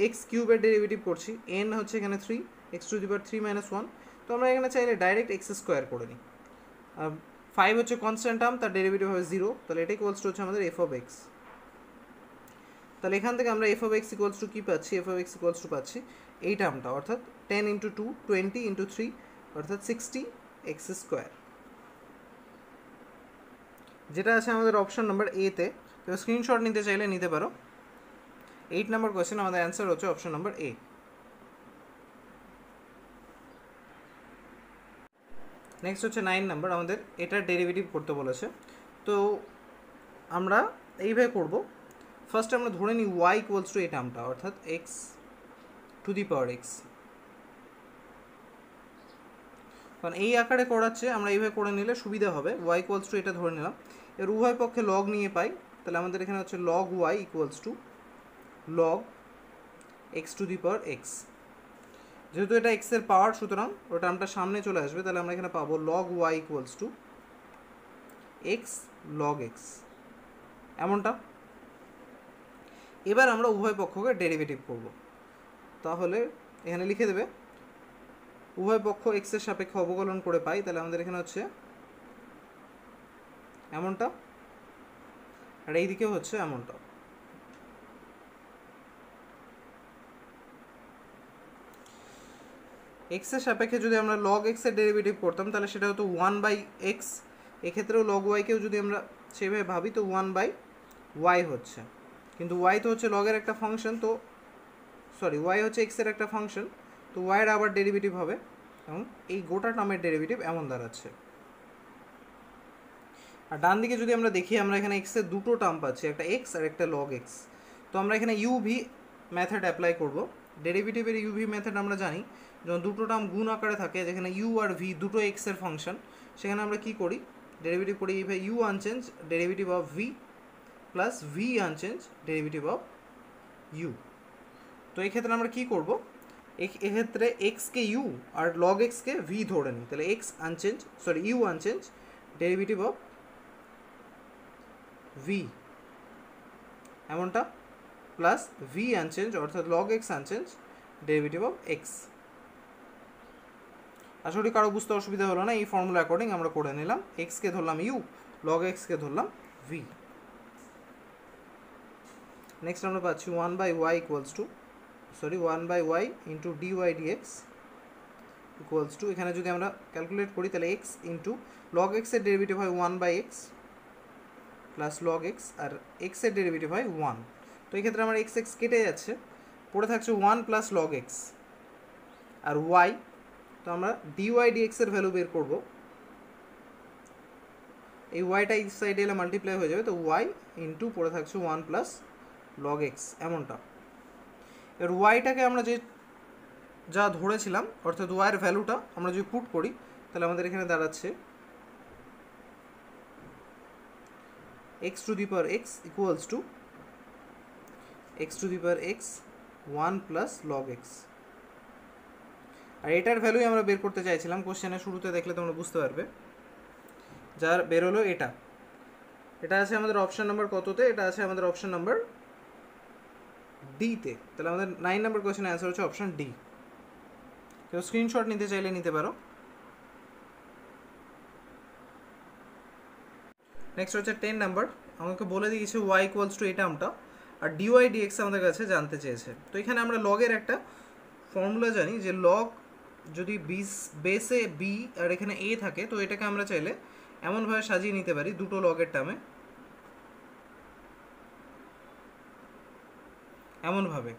এক্স কিউবের ডেরিভেটিভ করছি, এন হচ্ছে এখানে 3, x to the power 3 minus 1, তো আমরা এখানে চাইলে ডাইরেক্ট এক্স স্কোয়ার করে নিই। 5 হচ্ছে কনস্ট্যান্ট টার্ম, তার ডেরিভেটিভ হবে 0, তাহলে এটা ইকুয়ালস টু হচ্ছে আমাদের এফ অফ এক্স। তাহলে এখান থেকে আমরা f of x equals to কী পাচ্ছি, f of x equals to পাচ্ছি এই টার্মটা, অর্থাৎ 10 ইন্টু 2 20 ইন্টু 3 অর্থাৎ 60 এক্স স্কোয়ার, যেটা আছে আমাদের অপশন নাম্বার এতে। তো স্ক্রিনশট নিতে চাইলে নিতে পারো। 8 নম্বর কোয়েশ্চেন আমাদের অ্যান্সার হচ্ছে অপশন নাম্বার এ। নেক্সট হচ্ছে 9 নাম্বার, আমাদের এটার ডেরিভেটিভ করতে বলেছে। তো আমরা এইভাবে করব, ফার্স্ট আমরা ধরে নিই ওয়াই ইকুয়ালস টু এই টার্মটা, অর্থাৎ x to the power x, কারণ এই আকারে করাচ্ছে আমরা এইভাবে করে নিলে সুবিধা হবে। ওয়াই ইকুয়ালস টু এটা ধরে নিলাম, এর উভয় পক্ষে লগ নিয়ে পাই, তাহলে আমাদের এখানে হচ্ছে log y equals to log x to the power x. যেহেতু এটা এক্সের পাওয়ার, সুতরাং ওটা আমরা সামনে চলে আসবে, তাহলে আমরা এখানে পাবো log y equals to x log x, এমনটা। এবার আমরা উভয় পক্ষকে ডেরিভেটিভ করব, তাহলে এখানে লিখে দেবে উভয় পক্ষ এক্সের সাপেক্ষে অবকলন করে পাই, তাহলে আমাদের এখানে হচ্ছে এমনটা, আর এই দিকেও হচ্ছে এমনটা। এক্সের সাপেক্ষে যদি আমরা লগ এক্সের ডেরিভেটিভ করতাম তাহলে সেটা হতো 1/x, এক্ষেত্রেও লগ ওয়াইকেও যদি আমরা সেভাবে ভাবি তো 1/y হচ্ছে, কিন্তু ওয়াই তো হচ্ছে লগের একটা ফাংশন, তো সরি ওয়াই হচ্ছে এক্সের একটা ফাংশন, তো ওয়াইয়ের আবার ডেরিভেটিভ হবে, এবং এই গোটা টার্মের ডেরিভেটিভ এমন দাঁড়াচ্ছে। আর ডান দিকে যদি আমরা দেখি, আমরা এখানে এক্সের দুটো টার্ম পাচ্ছি, একটা এক্স আর একটা লগ এক্স। তো আমরা এখানে ইউভি মেথড অ্যাপ্লাই করব। ডেরিভেটিভের ইউভি মেথড আমরা জানি, যখন দুটো টার্ম গুণ আকারে থাকে, যেখানে ইউ আর ভি দুটো এক্সের ফাংশন, সেখানে আমরা কি করি, ডেরিভেটিভ করি এইভাবে, u unchanged derivative of v plus v unchanged derivative of u. তো এই ক্ষেত্রে আমরা কি করব, এক্ষেত্রে এক্সকে ইউ আর লগ এক্সকে ভি ধরে নিই, তাহলে x unchanged sorry u unchanged derivative of v এমনটা, প্লাস ভি আনচেঞ্জ অর্থাৎ log x unchanged derivative of x. আশা করি কারো বুঝতে অসুবিধা হলো না, এই ফর্মুলা অ্যাকর্ডিং আমরা করে নিলাম, এক্সকে ধরলাম ইউ, লগ এক্সকে ধরলাম ভি। নেক্সট আমরা পাচ্ছি 1/y equals to 1/y into dy dx equals to, এখানে যদি আমরা ক্যালকুলেট করি তাহলে এক্স ইন্টু লগ এক্সের ডেরিভেটিভ হয় 1/x প্লাস লগ এক্স, আর এক্সের ডেরিভেটিভ হয় 1। তো এই ক্ষেত্রে আমার এক্স এক্স কেটে যাচ্ছে, পড়ে থাকছে 1 প্লাস লগ এক্স আর ওয়াই। তো আমরা ডিওয়াই ডিএক্সের ভ্যালু বের করব, এই ওয়াইটা এই সাইডে এলে মাল্টিপ্লাই হয়ে যাবে, তো ওয়াই ইন্টু পড়ে থাকছে 1 প্লাস লগ এক্স এমনটা। এর ওয়াইটাকে আমরা যা ধরেছিলাম, অর্থাৎ ওয়াইয়ের ভ্যালুটা আমরা যদি পুট করি, তাহলে আমাদের এখানে দাঁড়াচ্ছে x to the power x equals to x to the power x 1 plus log x. আর এটার ভ্যালুই আমরা বের করতে চাইছিলাম, কোশ্চেনের শুরুতে দেখলে তোমরা বুঝতে পারবে, যার বেরোলো এটা। এটা আছে আমাদের অপশান নাম্বার কততে, এটা আছে আমাদের অপশান নাম্বার ডিতে, তাহলে আমাদের 9 নম্বর কোয়েশ্চেনের অ্যান্সার হচ্ছে অপশান ডি। কেউ স্ক্রিনশট নিতে চাইলে নিতে পারো। নেক্সট হচ্ছে 10 নাম্বার, আমাকে বলে দিয়েছে ওয়াই ইকুয়ালস টু এই টার্মটা, আর ডিওয়াই ডিএক্স আমাদের কাছে জানতে চেয়েছে। তো এখানে আমরা লগের একটা ফর্মুলা জানি, যে লগ যদি বেসে বি আর এখানে এ থাকে, তো এটাকে আমরা চাইলে এমনভাবে সাজিয়ে নিতে পারি দুটো লগের টার্মে, এমনভাবে।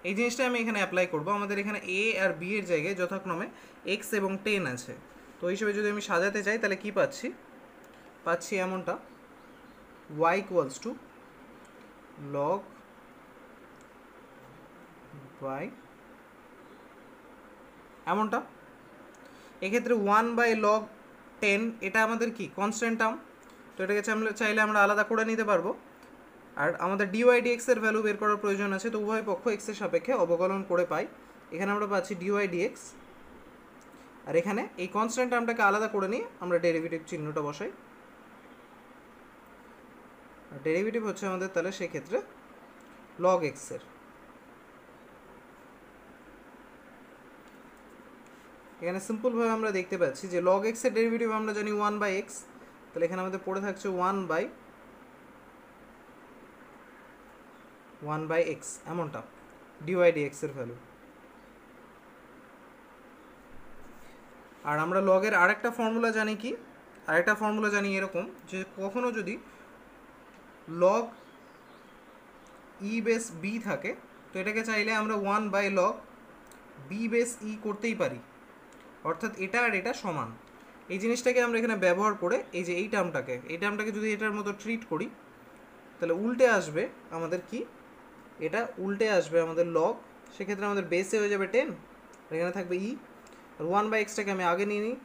এই জিনিসটা আমি এখানে অ্যাপ্লাই করব। আমাদের এখানে এ আর বি এর জায়গায় যথাক্রমে এক্স এবং 10 আছে, তো এই হিসেবে যদি আমি সাজাতে চাই তাহলে কি পাচ্ছি এমনটা, y equals to log by এমনটা। এক্ষেত্রে 1/log10 এটা আমাদের কি কনস্ট্যান্ট টার্ম, তো এটাকে চাইলে আমরা আলাদা করে নিতে পারবো। আর আমাদের ডিওয়াই ডিএক্স এর ভ্যালু বের করার প্রয়োজন আছে, তো উভয় পক্ষ এক্স এর সাপেক্ষে অবকলন করে পাই। এখানে আমরা পাচ্ছি ডিওয়াই ডিএক্স, আর এখানে এই কনস্ট্যান্ট টার্মটাকে আলাদা করে নিয়ে আমরা ডেরিভেটিভ চিহ্নটা বসাই। ডেরিভেটিভ হচ্ছে আমাদের তাহলে সেক্ষেত্রে লগ এক্সের। এখানে সিম্পলভাবে আমরা দেখতে পাচ্ছি যে লগ এক্সের ডেরিভেটিভ আমরা জানি 1/x, তাহলে এখানে আমাদের পড়ে থাকছে 1/x এমনটা ডিওয়াই ডিএক্স এর ভ্যালু। আর আমরা লগের আরেকটা ফর্মুলা জানি কি, আরেকটা ফর্মুলা জানি এরকম যে কখনো যদি লগ ই বেস বি থাকে তো এটাকে চাইলে আমরা 1/log বি বেস ই করতেই পারি, অর্থাৎ এটা আর এটা সমান। এই জিনিসটাকে আমরা এখানে ব্যবহার করে এই যে এই টার্মটাকে যদি এটার মতো ট্রিট করি তাহলে উল্টে আসবে আমাদের কি, এটা উল্টে আসবে আমাদের লগ, সেক্ষেত্রে আমাদের বেসে হয়ে যাবে 10, এখানে থাকবে ই, আর 1/xটাকে আমি আগে নিয়ে নিই।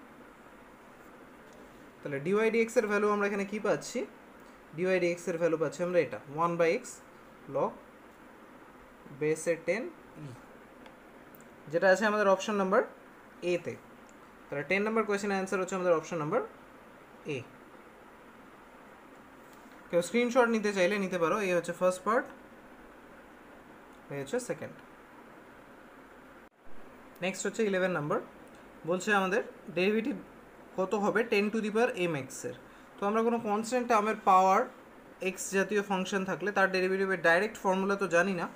তাহলে ডিওয়াই ডিএক্স এর ভ্যালু আমরা এখানে কি পাচ্ছি, ডিওয়াই ডিএক্স এর ভ্যালু পাচ্ছি আমরা এটা 1/x log বেসে 10 ই, যেটা আছে আমাদের অপশন নাম্বার এতে। তাহলে 10 নম্বর কোয়েশ্চেনের অ্যান্সার হচ্ছে আমাদের অপশন নাম্বার এ। কেউ স্ক্রিনশট নিতে চাইলে নিতে পারো। এই হচ্ছে ফার্স্ট পার্ট, এই হচ্ছে সেকেন্ড। নেক্সট হচ্ছে 11 নম্বর, বলছে আমাদের ডেরিভেটিভ কত হবে 10⁻m(x) এর। তো আমরা কোনো কনস্ট্যান্ট টার্মের পাওয়ার এক্স জাতীয় ফাংশন থাকলে তার ডেরিভেটিভের ডাইরেক্ট ফর্মুলা তো জানি না,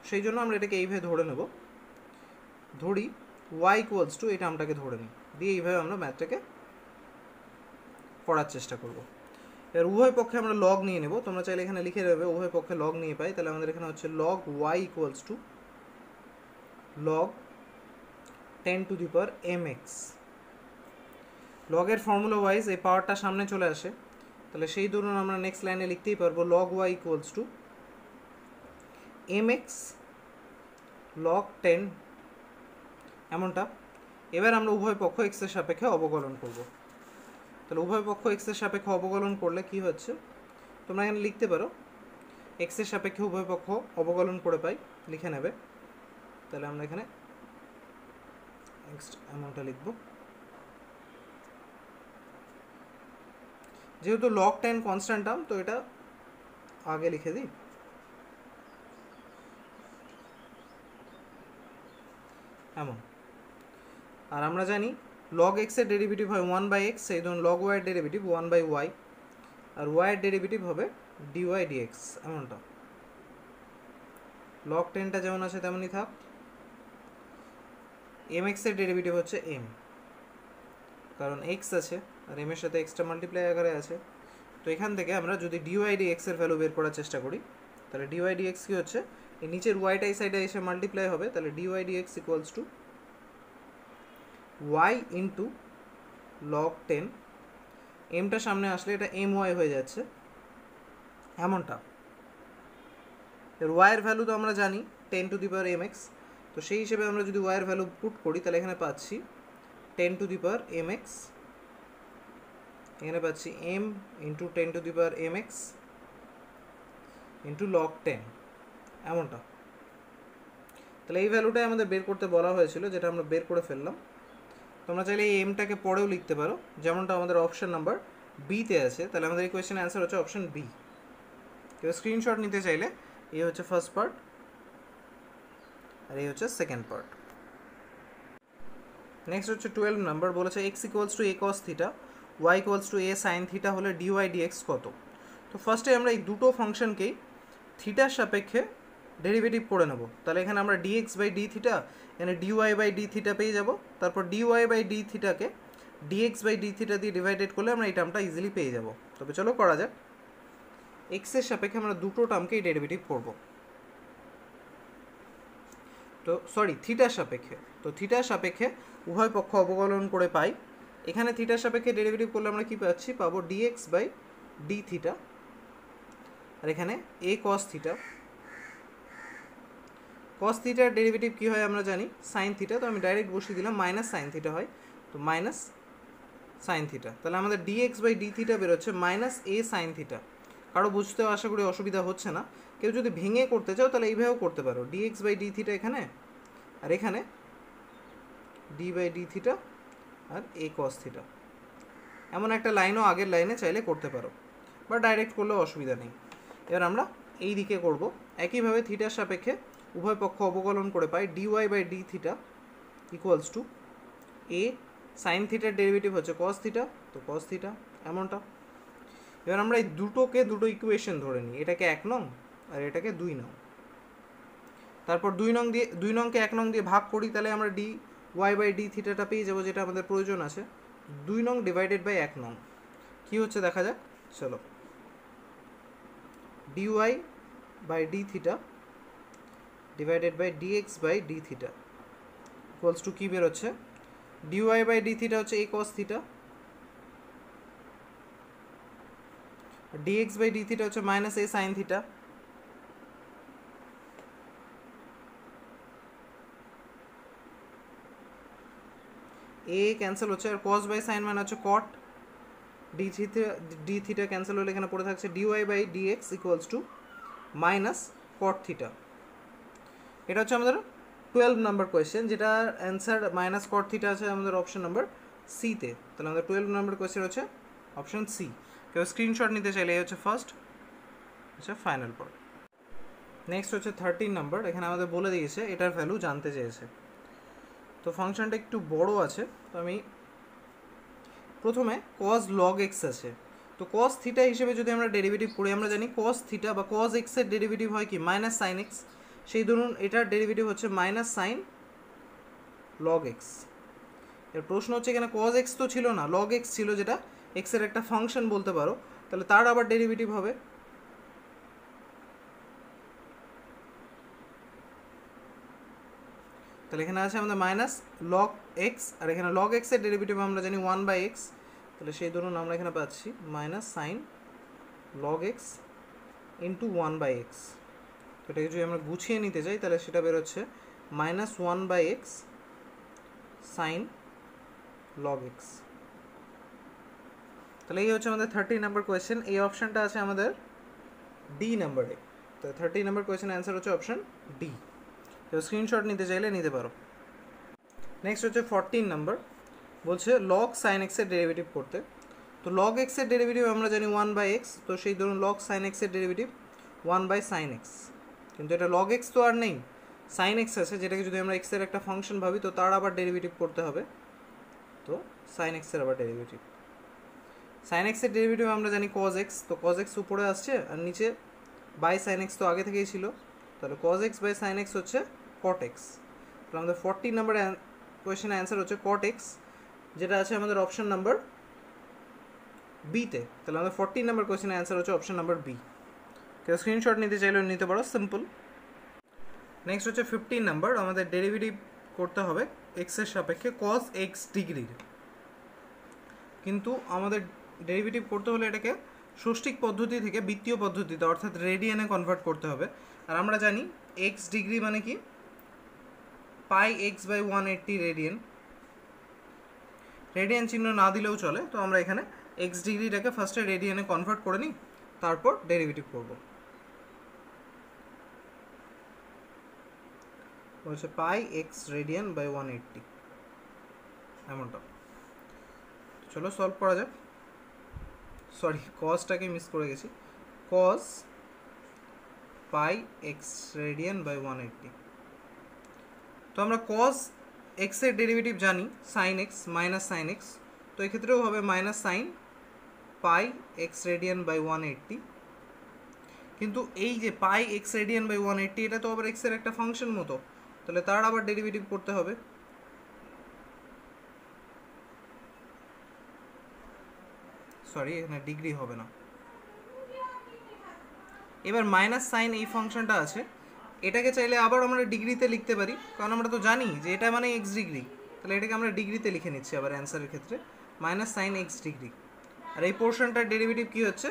সেই জন্য আমরা এটাকে এইভাবে ধরে নেব। ধরি y = এই টার্মটাকে ধরে নিই, দিয়ে এইভাবে আমরা ম্যাথটাকে করার চেষ্টা করব। এবার উভয় পক্ষে আমরা লগ নিয়ে নেব, তোমরা চাইলে এখানে লিখে দেবে উভয় পক্ষে লগ নিয়ে পাই, তাহলে আমাদের এখানে হচ্ছে log y = log 10⁻mx। লগের ফর্মুলা ওয়াইজ এই পাওয়ারটা সামনে চলে আসে, তাহলে সেই দরুন আমরা নেক্সট লাইনে লিখতেই পারবো log y = mx log 10 এমনটা। এবার আমরা উভয় পক্ষ x এর সাপেক্ষে অবকলন করব। তাহলে উভয় পক্ষ x এর সাপেক্ষে অবকলন করলে কি হচ্ছে তোমরা এখানে লিখতে পারো x এর সাপেক্ষে উভয় পক্ষ অবকলন করে পাই, লিখে নেবে। তাহলে আমরা এখানে নেক্সট এমনটা লিখব। যেহেতু log 10 কনস্ট্যান্ট টার্ম তো এটা আগে লিখে দিই। এমন, আর আমরা জানি log x এর ডেরিভেটিভ হয় 1/x, সেই ধরুন log y এর ডেরিভেটিভ 1/y, আর y এর ডেরিভেটিভ হবে dy dx এমনটা। log 10টা যেমন আছে তেমনই থাক। mx এর ডেরিভেটিভ হচ্ছে m, কারণ x আছে আর m এর সাথে xটা মাল্টিপ্লাই আকারে আছে। তো এখান থেকে আমরা যদি dy dx এর ভ্যালু বের করার চেষ্টা করি তাহলে dy dx কি হচ্ছে, এই নিচের yটা এই সাইডে এসে মাল্টিপ্লাই হবে, তাহলে dy dx = y into log 10, mটা সামনে আসলে এটা my হয়ে যাচ্ছে এমনটা। এর y এর ভ্যালু তো আমরা জানি 10⁻mx, তো সেই হিসেবে আমরা যদি y এর ভ্যালু পুট করি তাহলে এখানে পাচ্ছি 10⁻mx, এখানে পাচ্ছি m into 10⁻mx into log 10 এমনটা। তাহলে এই ভ্যালুটাই আমাদের বের করতে বলা হয়েছিল, যেটা আমরা বের করে ফেললাম। তোমরা চাইলে এই এমটাকে পরেও লিখতে পারো, যেমনটা আমাদের অপশন নাম্বার বিতে আছে। তাহলে আমাদের এই কোয়েশ্চেনের অ্যান্সার হচ্ছে অপশন বি। কেউ স্ক্রিনশট নিতে চাইলে এই হচ্ছে ফার্স্ট পার্ট আর এই হচ্ছে সেকেন্ড পার্ট। নেক্সট হচ্ছে 12 নাম্বার, বলেছে x = a cos θ, y = a sin θ হলে dy dx কত। তো ফার্স্টে আমরা এই দুটো ফাংশনকেই থিটার সাপেক্ষে ডেরিভেটিভ করে নেব। তাহলে এখানে আমরা dx/dθ, এখানে dy/dθ পেয়ে যাব। তারপর dy/dθকে dx/dθ দিয়ে ডিভাইডেড করলে আমরা এই টার্মটা ইজিলি পেয়ে যাব। তবে চলো করা যাক। x এর সাপেক্ষে আমরা দুটো টার্মকেই ডেরিভেটিভ করব। তো সরি থিটার সাপেক্ষে, তো থিটার সাপেক্ষে উভয় পক্ষ অবকলন করে পাই। এখানে থিটার সাপেক্ষে ডেরিভেটিভ করলে আমরা কি পাচ্ছি, পাবো dx/dθ, আর এখানে a cos θ। cos থিটার ডেরিভেটিভ কী হয় আমরা জানি sin θ, তো আমি ডাইরেক্ট বসিয়ে দিলাম -sin θ হয়, তো -sin θ। তাহলে আমাদের dx/dθ বেরোচ্ছে -a sin θ। কারো বুঝতেও আশা করি অসুবিধা হচ্ছে না। কেউ যদি ভেঙে করতে চাও তাহলে এইভাবেও করতে পারো, dx/dθ এখানে, আর এখানে d/dθ আর a cos θ। এমন একটা লাইনও আগের লাইনে চাইলে করতে পারো, বা ডাইরেক্ট করলেও অসুবিধা নেই। এবার আমরা এই দিকে করব। একইভাবে থিটার সাপেক্ষে উভয় পক্ষ অবকলন করে পাই dy by d theta equals to a sine থিটার ডেরিভেটিভ হচ্ছে কস থিটা, তো কস থিটা এমনটা। এবার আমরা এই দুটোকে দুটো ইকুয়েশন ধরে নিই, এটাকে 1 নং আর এটাকে 2 নং। তারপর 2 নংকে 1 নং দিয়ে ভাগ করি, তাহলে আমরা ডি ওয়াই বাই ডি থিটাটা পেয়ে যাবো, যেটা আমাদের প্রয়োজন আছে। 2 নং ডিভাইডেড বাই 1 নং কী হচ্ছে দেখা যাক। চলো, dy by d theta divided by dx by d theta equals to কি বের হচ্ছে, dy by d theta হচ্ছে a cos theta, dx by d theta হচ্ছে minus a sin theta, a cancel হচ্ছে আর cos by sin মানে হচ্ছে cot, d theta cancel হলে এখানে পড়ে থাকছে dy by dx equals to minus cot theta। এটা হচ্ছে আমাদের 12 নাম্বার কোয়েশ্চেন, যেটার অ্যান্সার মাইনাস কট থিটা আছে আমাদের অপশন নাম্বার সিতে। তাহলে আমাদের 12 নাম্বার কোয়েশ্চেন হচ্ছে অপশন সি। কেউ স্ক্রিনশট নিতে চাইলে এই হচ্ছে ফার্স্ট, আচ্ছা ফাইনাল পার্ট। নেক্সট হচ্ছে 13 নাম্বার, এখানে আমাদের বলে দিয়েছে এটার ভ্যালু জানতে চেয়েছে। তো ফাংশনটা একটু বড় আছে, তো আমি প্রথমে cos log x আছে, তো cos থিটা হিসেবে যদি আমরা ডেরিভেটিভ করি, আমরা জানি cos থিটা বা cos x এর ডেরিভেটিভ হয় কি মাইনাস সাইন এক্স। সেই ধরুন এটার ডেরিভেটিভ হচ্ছে মাইনাস সাইন লগ এক্স। এর প্রশ্ন হচ্ছে এখানে cos x তো ছিল না, log x ছিল, যেটা x এর একটা ফাংশন বলতে পারো, তাহলে তার আবার ডেরিভেটিভ হবে তাহলে এখানে আছে আমাদের মাইনাস লগ এক্স, আর এখানে লগ এক্স এর ডেরিভেটিভ আমরা জানি 1/x, তাহলে সেই ধরুন আমরা এখানে পাচ্ছি minus sine log x into 1/x। তো এটাকে যদি আমরা গুছিয়ে নিতে চাই তাহলে সেটা বেরোচ্ছে minus 1/x sine log x. তাহলে এই হচ্ছে আমাদের 30 নাম্বার কোয়েশ্চেন। এই অপশানটা আছে আমাদের ডি নাম্বারে, তো 30 নাম্বার কোয়েশ্চেন অ্যান্সার হচ্ছে অপশান ডি। তো স্ক্রিনশট নিতে চাইলে নিতে পারো। নেক্সট হচ্ছে 14 নাম্বার, বলছে লগ সাইন এক্সের ডেরিভেটিভ করতে। তো লগ এক্সের ডেরিভেটিভ আমরা জানি 1/x, তো সেই ধরুন লগ সাইন এক্সের ডেরিভেটিভ 1/sin x, কিন্তু এটা লগ এক্স তো আর নেই, সাইন এক্স আছে, যেটাকে যদি আমরা এক্সের একটা ফাংশন ভাবি তো তার আবার ডেরিভেটিভ করতে হবে। তো সাইন এক্সের আবার ডেরিভেটিভ, সাইন এক্সের ডেরিভেটিভ আমরা জানি cos x, তো cos x উপরে আসছে আর নিচে বাই সাইন এক্স তো আগে থেকেই ছিল, তাহলে cos x by sine x হচ্ছে cot x। তাহলে আমাদের 14 নাম্বার কোয়েশ্চেনের অ্যান্সার হচ্ছে cot x, যেটা আছে আমাদের অপশন নাম্বার বিতে। তাহলে আমাদের 14 নাম্বার কোয়েশ্চেনের অ্যান্সার হচ্ছে অপশন নাম্বার বি। কেউ স্ক্রিনশট নিতে চাইলেও নিতে পারো, সিম্পল। নেক্সট হচ্ছে 15 নাম্বার, আমাদের ডেরিভেটিভ করতে হবে এক্সের সাপেক্ষে cos x ডিগ্রির, কিন্তু আমাদের ডেরিভেটিভ করতে হলে এটাকে ষষ্ঠিক পদ্ধতি থেকে বৃত্তীয় পদ্ধতিতে অর্থাৎ রেডিয়ানে কনভার্ট করতে হবে। আর আমরা জানি এক্স ডিগ্রি মানে কি পাই এক্স বাই 180 রেডিয়ান, রেডিয়ান চিহ্ন না দিলেও চলে। তো আমরা এখানে এক্স ডিগ্রিটাকে ফার্স্টে রেডিয়ানে কনভার্ট করে নিই, তারপর ডেরিভেটিভ করব। হচ্ছে পাই এক্স রেডিয়ান বাই 180 এমনটা। চলো সলভ করা যাক। সরি, কসটাকে মিস করে গেছি, cos pi x radian by 180। তো আমরা কস এক্সের ডেরিভেটিভ জানি sine x minus sine x, তো এক্ষেত্রেও হবে minus sine pi x radian by 180। কিন্তু এই যে পাই এক্স রেডিয়ান বাই 180 এটা তো আবার এক্সের একটা ফাংশন মতো, তাহলে তার আবার ডেরিভেটিভ করতে হবে। সরি, এখানে ডিগ্রি হবে না। এবার মাইনাস সাইন এই ফাংশনটা আছে, এটাকে চাইলে আবার আমরা ডিগ্রিতে লিখতে পারি, কারণ আমরা তো জানি যে এটা মানে এক্স ডিগ্রি, তাহলে এটাকে আমরা ডিগ্রিতে লিখে নিচ্ছি আবার অ্যান্সারের ক্ষেত্রে মাইনাস সাইন এক্স ডিগ্রি। আর এই পোর্শনটার ডেরিভেটিভ কী হচ্ছে,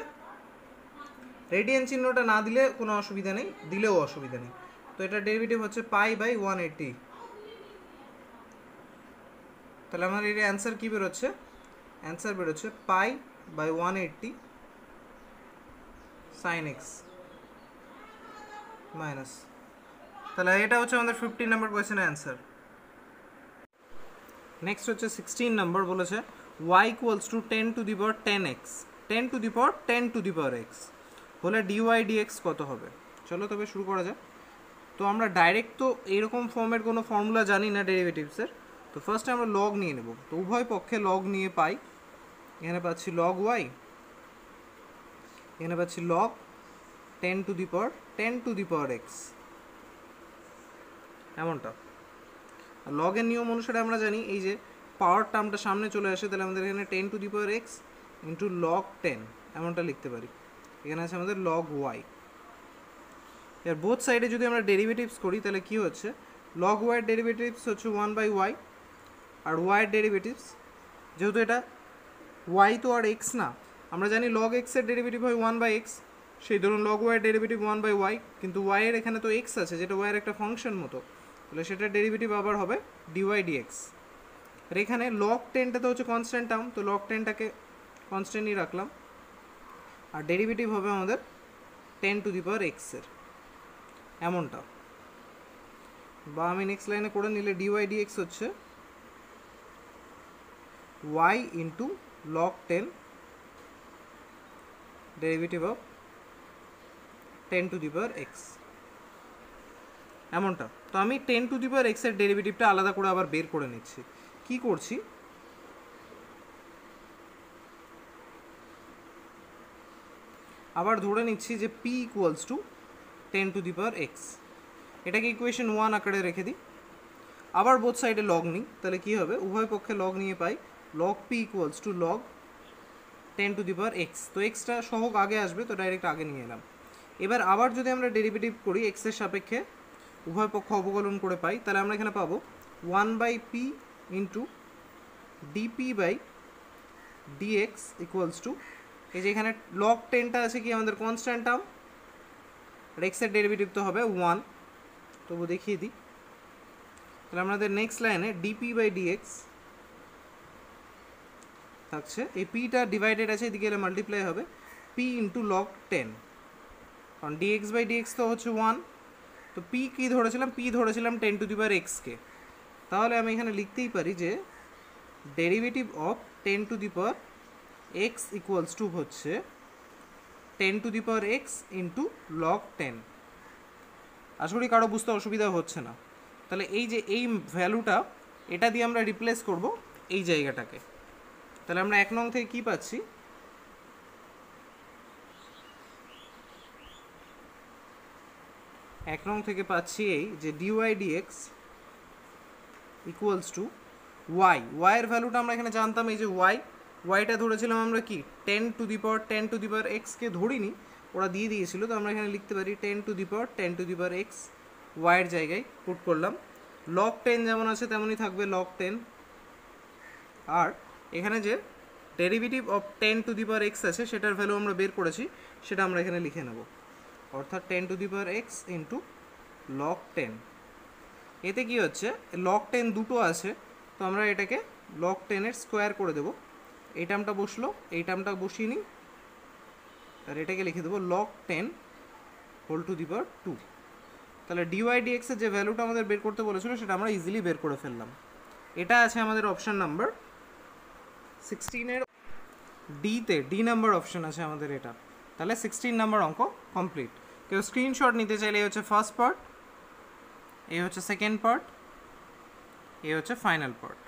রেডিয়ান চিহ্নটা না দিলে কোনো অসুবিধা নেই, দিলেও অসুবিধা নেই। তো এটার ডেরিভেটিভ হচ্ছে পাই বাই 180। তাহলে আমার এর অ্যান্সার কী বেরোচ্ছে, অ্যান্সার বেরোচ্ছে pi by 180 sine x minus. তাহলে এটা হচ্ছে আমাদের 15 নাম্বার কোয়েশ্চেনের অ্যান্সার। নেক্সট হচ্ছে 16 নাম্বার, বলেছে y equals to 10 to the power 10x 10 to the power 10 to the power x হলে ডিওয়াই ডিএক্স কত হবে। চলো তবে শুরু করা যাক। তো আমরা ডাইরেক্ট তো এইরকম ফর্মের কোনো ফর্মুলা জানি না ডেরিভেটিভসের, তো ফার্স্টে আমরা লগ নিয়ে নেব। তো উভয় পক্ষে লগ নিয়ে পাই, এখানে পাচ্ছি লগ ওয়াই, এখানে পাচ্ছি log 10 to the power x, এমনটা। আর লগের নিয়ম অনুসারে আমরা জানি এই যে পাওয়ার টার্মটা সামনে চলে আসে, তাহলে আমাদের এখানে 10 to the power x into log 10 এমনটা লিখতে পারি। এখানে আছে আমাদের লগ ওয়াই। এর বোথ সাইডে যদি আমরা ডেরিভেটিভস করি তাহলে কি হচ্ছে, লগ ওয়াইয়ের ডেরিভেটিভস হচ্ছে 1/y, আর ওয়াইয়ের ডেরিভেটিভস যেহেতু এটা ওয়াই তো আর এক্স না, আমরা জানি লগ এক্সের ডেরিভেটিভ হয় 1/x, সেই ধরুন লগ ওয়াইয়ের ডেরিভেটিভ 1/y, কিন্তু ওয়াইয়ের এখানে তো এক্স আছে যেটা ওয়াইয়ের একটা ফাংশন মতো, তাহলে সেটার ডেরিভেটিভ আবার হবে ডিওয়াই ডিএক্স। আর এখানে লগ 10টা তো হচ্ছে কনস্ট্যান্ট টার্ম, তো লগ 10টাকে কনস্ট্যান্টই রাখলাম, আর ডেরিভেটিভ হবে আমাদের 10 টু দি পাওয়ার এক্সের, এমনটা। বা আমি নেক্সট লাইনে করে নিলে ডিওয়াই ডিএক্স হচ্ছে y into log 10 derivative of 10 to the power x, এমনটা। তো আমি 10 টু দি পাওয়ার এক্সের ডেরিভেটিভটা আলাদা করে আবার বের করে নিচ্ছি। কি করছি, আবার ধরে নিচ্ছি যে p equals two 10 to the power x, এটাকে ইকুয়েশন 1 আকারে রেখে দিই। আবার বোথ সাইডে লগ নিই, তাহলে কি হবে, উভয় পক্ষে লগ নিয়ে পাই log p equals to log 10 to the power x. তো এক্সটা সহগ আগে আসবে, তো ডাইরেক্ট আগে নিয়ে এলাম। এবার আবার যদি আমরা ডেরিভেটিভ করি এক্সের সাপেক্ষে, উভয় পক্ষ অবকলন করে পাই, তাহলে আমরা এখানে পাবো 1/p into dp by dx equals to, এই যে এখানে লগ 10টা আছে কি আমাদের কনস্ট্যান্ট টার্ম, আর এক্সের ডেরিভেটিভ তো হবে 1, তবু দেখিয়ে দিই। তাহলে আমাদের নেক্সট লাইনে ডিপি বাই ডিএক্স থাকছে, এই পিটা ডিভাইডেড আছে, এদিকে এলে মাল্টিপ্লাই হবে পি ইন্টু লগ 10, কারণ ডিএক্স বাই ডিএক্স তো হচ্ছে 1, তো পি কী ধরেছিলাম, পি ধরেছিলাম 10 টু দি পাওয়ার এক্সকে। তাহলে আমি এখানে লিখতেই পারি যে derivative of 10 to the power x equals to হচ্ছে 10 to the power x into log 10। আশা করি কারো বুঝতে অসুবিধা হচ্ছে না। তাহলে এই যে এই ভ্যালুটা, এটা দিয়ে আমরা রিপ্লেস করব এই জায়গাটাকে। তাহলে আমরা 1 নং থেকে কী পাচ্ছি, এক নং থেকে পাচ্ছি এই যে dy dx equals to y, ওয়াইয়ের ভ্যালুটা আমরা এখানে জানতাম, এই যে ওয়াইটা ধরেছিলাম আমরা কি 10 টু দি পাওয়ার এক্সকে ধরিনি, ওরা দিয়ে দিয়েছিল, তো আমরা এখানে লিখতে পারি 10 টু দি পাওয়ার এক্স, ওয়াইয়ের জায়গায় পুট করলাম। লগ 10 যেমন আছে তেমনই থাকবে লগ 10, আর এখানে যে derivative of 10 to the power x আছে সেটার ভ্যালু আমরা বের করেছি, সেটা আমরা এখানে লিখে নেব, অর্থাৎ 10 to the power x into log 10। এতে কি হচ্ছে, লগ 10 দুটো আছে, তো আমরা এটাকে লগ 10-এর স্কোয়ার করে দেবো। এই টার্মটা বসলো, এই টার্মটা বসিয়ে নিই, আর এটাকে লিখে দেবো log 10 whole to the power 2। তাহলে ডিওয়াই ডিএক্সের যে ভ্যালুটা আমাদের বের করতে বলেছিল সেটা আমরা ইজিলি বের করে ফেললাম। এটা আছে আমাদের অপশান নাম্বার 16-এর ডিতে, ডি নাম্বার অপশান আছে আমাদের এটা। তাহলে 16 নাম্বার অঙ্ক কমপ্লিট। কেউ স্ক্রিনশট নিতে চাইলে এই হচ্ছে ফার্স্ট পার্ট, এই হচ্ছে সেকেন্ড পার্ট, এই হচ্ছে ফাইনাল পার্ট।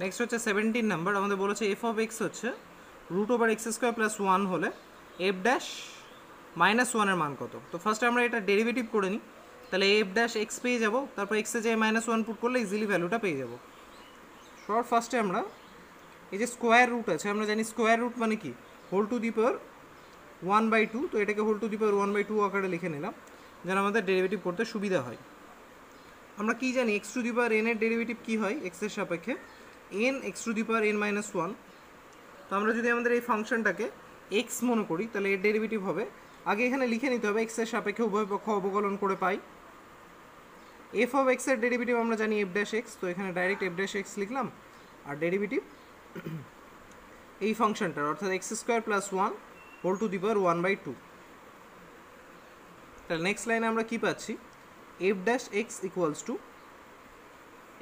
নেক্সট হচ্ছে 17 নাম্বার, আমাদের বলেছে এফ অফ এক্স হচ্ছে √(x²+1) হলে এফ ড্যাশ -1-এর মান কত। তো ফার্স্টে আমরা এটা ডেরিভেটিভ করে নিই, তাহলে এফ ড্যাশ এক্স পেয়ে যাবো, তারপর এক্সে যে -1 পুট করলে ইজিলি ভ্যালুটা পেয়ে যাবো। সবার ফার্স্টে আমরা এই যে স্কোয়ার রুট আছে, আমরা জানি স্কোয়ার রুট মানে কি, হোল টু দি পাওয়ার 1/2, তো এটাকে হোল টু দি পাওয়ার 1/2 আকারে লিখে নিলাম যেন আমাদের ডেরিভেটিভ করতে সুবিধা হয়। আমরা কি জানি x to the power n এর ডেরিভেটিভ কী হয় এক্সের সাপেক্ষে, N x to the power n - 1। তো আমরা যদি আমাদের এই ফাংশনটাকে এক্স মনে করি তাহলে এর ডেরিভেটিভ হবে, আগে এখানে লিখে নিতে হবে এক্সের সাপেক্ষে উভয় পক্ষ অবকলন করে পাই। এফ অফ এক্সের ডেরিভেটিভ আমরা জানি এফ ড্যাশ এক্স, তো এখানে ডাইরেক্ট এফ ড্যাশ এক্স লিখলাম, আর ডেরিভেটিভ এই ফাংশনটার অর্থাৎ x² + 1 হোল টু দি পাওয়ার 1/2। তাহলে নেক্সট লাইনে আমরা কি পাচ্ছি, f dash x equals to,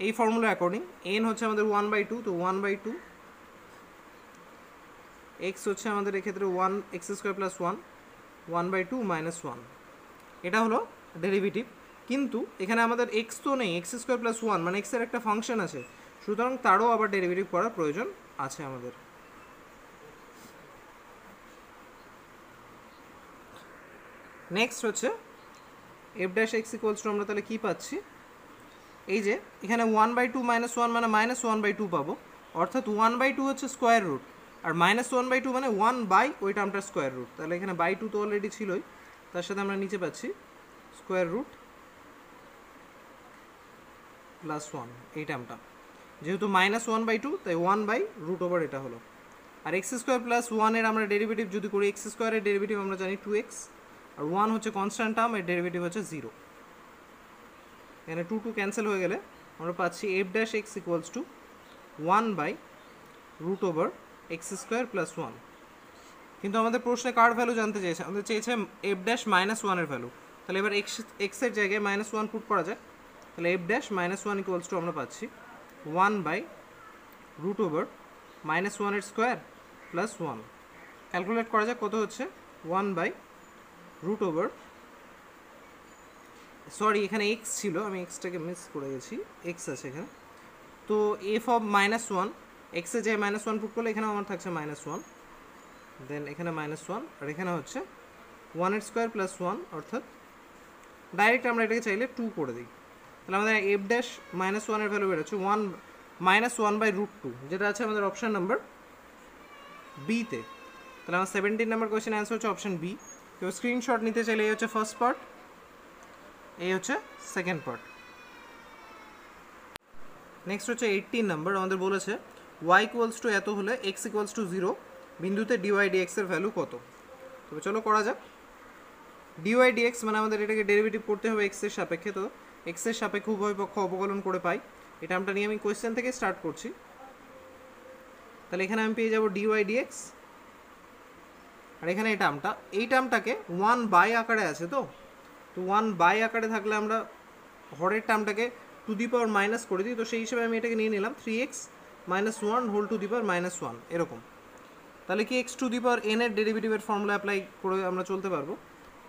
এই ফর্মুলা অ্যাকর্ডিং এন হচ্ছে আমাদের 1/2, তো 1/2 এক্স হচ্ছে আমাদের এক্ষেত্রে one x square plus one, 1/2 minus one, এটা হলো ডেরিভেটিভ। কিন্তু এখানে আমাদের এক্স তো নেই, এক্স স্কোয়ার প্লাস ওয়ান মানে এক্সের একটা ফাংশন আছে, সুতরাং তারও আবার ডেরিভেটিভ করার প্রয়োজন আছে আমাদের। নেক্সট হচ্ছে F dash x equals to আমরা তাহলে কী পাচ্ছি, এই যে এখানে 1/2 মাইনাস ওয়ান মানে -1/2 পাবো, অর্থাৎ 1/2 হচ্ছে স্কোয়ার রুট, আর -1/2 মানে 1 বাই ওই টার্মটার স্কোয়ার রুট। তাহলে এখানে বাই টু তো অলরেডি ছিলই, তার সাথে আমরা নিচে পাচ্ছি স্কোয়ার রুট প্লাস ওয়ান, এই টার্মটা যেহেতু -1/2 তাই 1/√, এটা হলো। আর এক্স স্কোয়ার প্লাস ওয়ানের আমরা ডেরিভেটিভ যদি করি, এক্স স্কোয়ারের ডেরিভেটিভ আমরা জানি 2x, আর 1 হচ্ছে কনস্ট্যান্ট টার্ম, এর ডেরিভেটিভ হচ্ছে 0। এখানে 2 ক্যান্সেল হয়ে গেলে আমরা পাচ্ছি f dash x equals to 1/√এক্স স্কোয়ার প্লাস ওয়ান। কিন্তু আমাদের প্রশ্নে কার ভ্যালু জানতে চেয়েছে, আমাদের চেয়েছে এফ ড্যাশ -1-এর ভ্যালু। তাহলে এবার এক্সের জায়গায় -1 পুট করা যায়, তাহলে এফ ড্যাশ -1 ইকুয়ালস টু আমরা পাচ্ছি 1/√-1 স্কোয়ার প্লাস ওয়ান। ক্যালকুলেট করা যায় কত হচ্ছে, 1/√, সরি এখানে এক্স ছিল, আমি এক্সটাকে মিস করে গেছি, এক্স আছে এখানে, তো এফ অফ -1 এক্সের যে -1 পুট করলে এখানেও আমার থাকছে -1, দেন এখানে -1, আর এখানে হচ্ছে 1 স্কোয়ার প্লাস 1, অর্থাৎ ডাইরেক্ট আমরা এটাকে চাইলে 2 করে দিই। তাহলে আমাদের এফ ড্যাশ -1-এর ভ্যালু বেরোচ্ছে -1/√2, যেটা আছে আমাদের অপশান নাম্বার বিতে। তাহলে আমার 17 নম্বর কোয়েশ্চেন অ্যান্সার হচ্ছে অপশান বি। কেউ স্ক্রিনশট নিতে চাইলে এই হচ্ছে ফার্স্ট পার্ট, এই হচ্ছে সেকেন্ড পার্ট। নেক্সট হচ্ছে 18 নম্বর, আমাদের বলেছে y ইকুয়ালস টু এত হলে x ইকুয়ালস টু 0 বিন্দুতে dy dx এর ভ্যালু কত। তবে চলো করা যাক। dy dx মানে আমাদের এটাকে ডেরিভেটিভ করতে হবে x এর সাপেক্ষে, তো x এর সাপেক্ষে উভয় পক্ষ অবকলন করে পাই, এই টার্মটা নিয়ে আমি কোয়েশ্চেন থেকে স্টার্ট করছি। তাহলে এখানে আমি পেয়ে যাব dy dx, আর এখানে এই টার্মটাকে 1 বাই আকারে আছে, তো 1 বাই আকারে থাকলে আমরা হরের টার্মটাকে টু দি পাওয়ার মাইনাস করে দিই, তো সেই হিসেবে আমি এটাকে নিয়ে নিলাম 3x - 1 হোল টু দি পাওয়ার -1 এরকম। তাহলে কি x two the power n এর ডেরিভেটিভের ফর্মুলা অ্যাপ্লাই করে আমরা চলতে পারবো।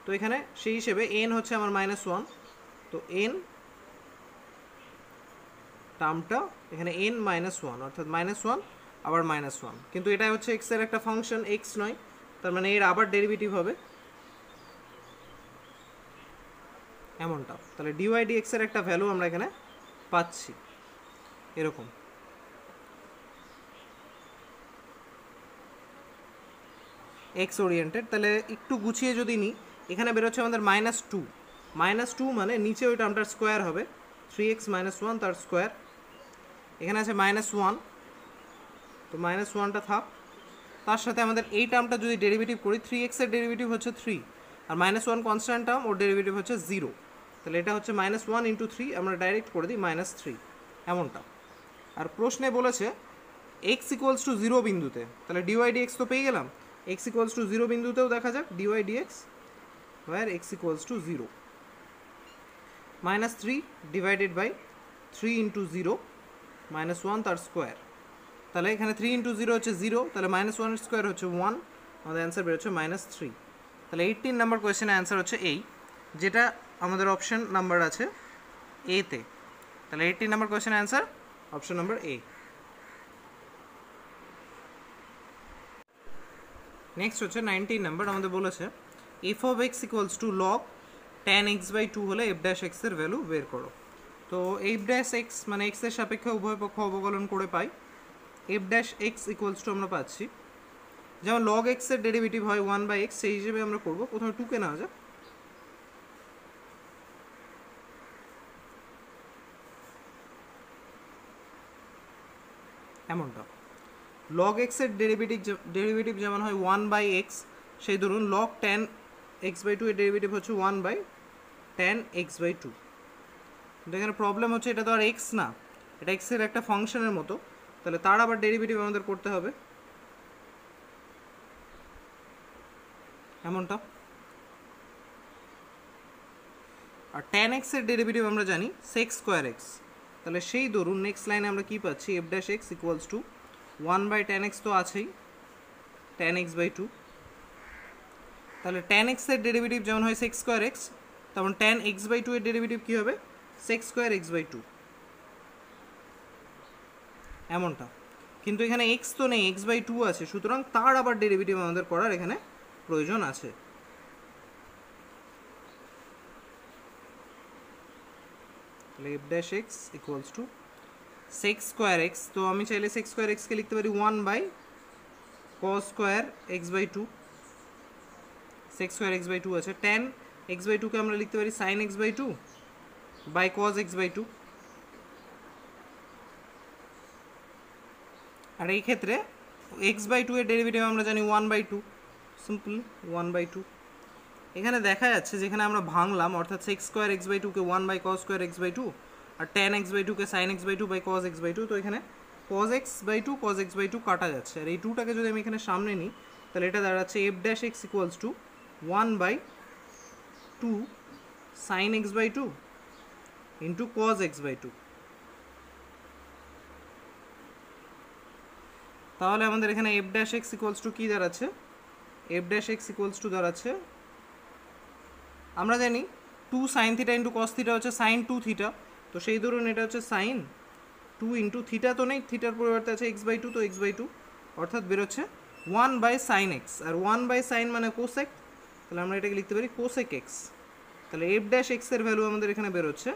তো এখানে সেই হিসেবে n হচ্ছে আমার -1, তো n টার্মটা এখানে n -1, অর্থাৎ -1 আবার -1, কিন্তু এটা হচ্ছে x এর একটা ফাংশন, x নয়, তার মানে এর আবার ডেরিভেটিভ হবে এমনটা। তাহলে dy dx এর একটা ভ্যালু আমরা এখানে পাচ্ছি এরকম। এক্স ওরিয়েন্টেড, তাহলে একটু গুছিয়ে যদি নিই, এখানে বেরোচ্ছে আমাদের -2 মানে নিচে ওই টার্মটার স্কোয়ার হবে 3x - 1 তার স্কোয়ার, এখানে আছে -1, তো -1টা থাক, তার সাথে আমাদের এই টার্মটা যদি ডেরিভেটিভ করি 3x এর ডেরিভেটিভ হচ্ছে 3, আর -1 কনস্ট্যান্ট টার্ম, ওর ডেরিভেটিভ হচ্ছে 0, তাহলে এটা হচ্ছে -1 × 3, আমরা ডাইরেক্ট করে দিই -3 এমনটা। আর প্রশ্নে বলেছে x ইকুয়ালস টু 0 বিন্দুতে, তাহলে dy dx তো পেয়ে গেলাম, x ইকুয়ালস টু 0 বিন্দুতেও দেখা যাক dy dx where x equals to 0, -3 divided by 3 × 0 -1 তার স্কোয়ার, তাহলে এখানে 3 × 0 হচ্ছে 0, তাহলে -1 এর স্কোয়ার হচ্ছে 1, আমাদের অ্যান্সার বেরোচ্ছে -3। তাহলে 18 নাম্বার কোয়েশ্চেনের অ্যান্সার হচ্ছে এই, যেটা আমাদের অপশন নাম্বার আছে এতে। তাহলে 18 নাম্বার কোয়েশ্চেনের answer option number A. Next হচ্ছে 19 নাম্বার, আমাদের বলেছে f of x equals to log tan x/2 হলে এফ ড্যাশ এক্স এর ভ্যালু বের করো। তো এফ ড্যাশ এক্স মানে এক্স এর সাপেক্ষে উভয় পক্ষ অবকলন করে পাই, f dash x equals to আমরা পাচ্ছি, যেমন লগ এক্স এর ডেরিভেটিভ হয় 1/x, সেই হিসেবে আমরা করবো, প্রথমে 2কে নেওয়া যাক, এমনটা। লগ এক্স এর ডেরিভেটিভ যেমন হয় 1/x, সেই ধরুন লগ tan x/2 এর ডেরিভেটিভ হচ্ছে 1/tan x/2। কিন্তু এখানে প্রবলেম হচ্ছে এটা তো আর এক্স না, এটা এক্স এর একটা ফাংশনের মতো, তাহলে তার আবার ডেরিভেটিভ আমাদের করতে হবে এমনটা। আর tan x এর ডেরিভেটিভ আমরা জানি sec²x, তাহলে সেই ধরুন নেক্সট লাইনে আমরা কি পাচ্ছি, f dash x equals to 1/tan x তো আছেই, tan x বাই টু। তাহলে tan x এর ডেরিভেটিভ যেমন হয় sec স্কোয়ার এক্স, তেমন tan x বাই টু এর ডেরিভেটিভ কী হবে sec square x by two, এমনটা। কিন্তু এখানে x তো নেই, x বাই টু আছে, সুতরাং তার আবার ডেরিভেটিভ আমাদের করার এখানে প্রয়োজন আছে। তাহলে f dash x equals to sec square x, তো আমি চাইলে সেক স্কোয়ার এক্সকে লিখতে পারি 1/cos square x by two, sec square x by two আছে। tan এক্স বাই টুকে আমরা লিখতে পারি sine x by two by cos x by two. আর এই ক্ষেত্রে এক্স বাই টু এর ডেরিভেটিভ আমরা জানি 1/2, সিম্পল 1/2। এখানে দেখা যাচ্ছে যেখানে আমরা ভাঙলাম, অর্থাৎ সেক স্কোয়ার এক্স বাই টুকে 1/cos square x by two আর tan x বাই টুকে sine x by two by cos x by two, তো এখানে cos x by two cos x by two কাটা যাচ্ছে। আর এই টুটাকে যদি আমি এখানে সামনে নিই তাহলে এটা দাঁড়াচ্ছে f dash x equals to 1/2 sine x by two into cos x by two. তাহলে আমাদের এখানে f dash x equals to কী দাঁড়াচ্ছে, f dash x equals to দাঁড়াচ্ছে, আমরা জানি 2 sine theta into cos theta হচ্ছে সাইন 2 থিটা, তো সেই ধরুন এটা হচ্ছে সাইন 2 ইন্টু থিটা, তো নেই, থিটার পরিবর্তে আছে এক্স বাই টু, তো এক্স বাই টু অর্থাৎ বেরোচ্ছে 1/sin x, আর 1/sin মানে কোসেক, তাহলে আমরা এটাকে লিখতে পারি কোসেক এক্স। তাহলে এফ ড্যাশ এক্সের ভ্যালু আমাদের এখানে বেরোচ্ছে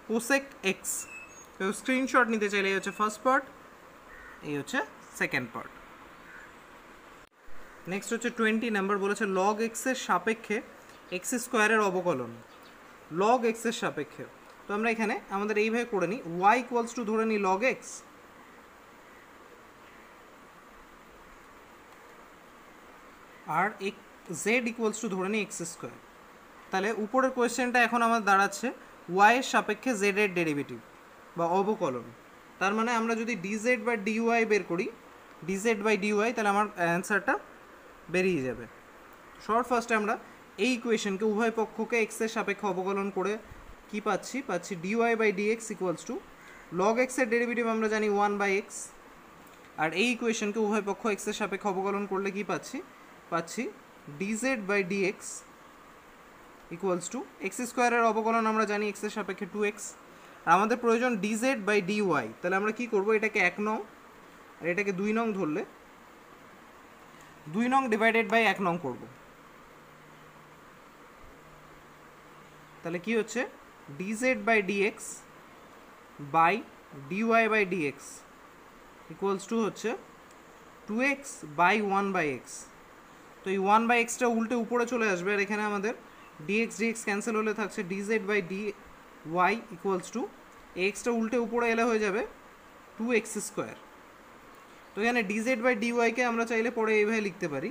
কোসেক এক্স। কেউ স্ক্রিনশট নিতে চাইলে এই হচ্ছে ফার্স্ট পার্ট, এই হচ্ছে সেকেন্ড পার্ট। নেক্সট হচ্ছে 20 নাম্বার, বলেছে লগ এক্সের সাপেক্ষে এক্স স্কোয়ারের অবকলন, লগ এক্সের সাপেক্ষে। তো আমরা এখানে আমাদের এইভাবে করে নিই, ওয়াই ইকুয়ালস টু ধরে নিই লগ এক্স, আর জেড ইকুয়ালস টু ধরে নিই এক্স স্কোয়ার। তাহলে উপরের কোয়েশ্চেনটা এখন আমার দাঁড়াচ্ছে ওয়াইয়ের সাপেক্ষে জেডের ডেরিভেটিভ বা অবকলন। তার মানে আমরা যদি ডিজেড বা ডিওয়াই বের করি, ডিজেড বাই ডিওয়াই, তাহলে আমার অ্যান্সারটা বেরিয়ে যাবে। শর্ট ফার্স্টে আমরা এই ইকুয়েশনকে উভয় পক্ষকে এক্সের সাপেক্ষে অবকলন করে কি পাচ্ছি, dy by dx equals to log এক্সের ডেরিভেটিভ আমরা জানি 1/x, আর এই ইকুয়েশনকে উভয় পক্ষ এক্সের সাপেক্ষে অবকলন করলে কি পাচ্ছি dz by dx equals to x স্কোয়ারের অবকলন আমরা জানি এক্সের সাপেক্ষে 2x, আর আমাদের প্রয়োজন ডিজেড বাই ডিওয়াই। তাহলে আমরা কি করব, এটাকে 1 নং আর এটাকে 2 নং ধরলে 2 নং ডিভাইডেড বাই 1 নং করব, তাহলে কি হচ্ছে dz by dx by dy by dx equals to হচ্ছে 2x বাই 1/x। তো এই 1/xটা উল্টে উপরে চলে আসবে, আর এখানে আমাদের dx dx ক্যান্সেল হলে থাকছে dz বাই dy ইকুয়ালস টু এক্সটা উল্টে উপরে এলে হয়ে যাবে 2x স্কোয়ার। তো এখানে dz বাই dyকে আমরা চাইলে পরে এইভাবে লিখতে পারি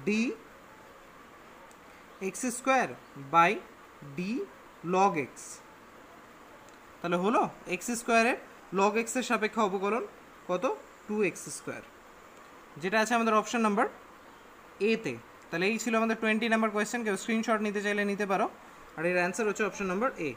dx square by d log x। তাহলে হলো এক্স স্কোয়ারের লগ এক্সের সাপেক্ষে অবকলন কত, 2x স্কোয়ার, যেটা আছে আমাদের অপশন নাম্বার এতে। তাহলে এই ছিল আমাদের 20 নাম্বার কোয়েশ্চেন। কেউ স্ক্রিনশট নিতে চাইলে নিতে পারো, আর এর অ্যান্সার হচ্ছে অপশন নাম্বার এ।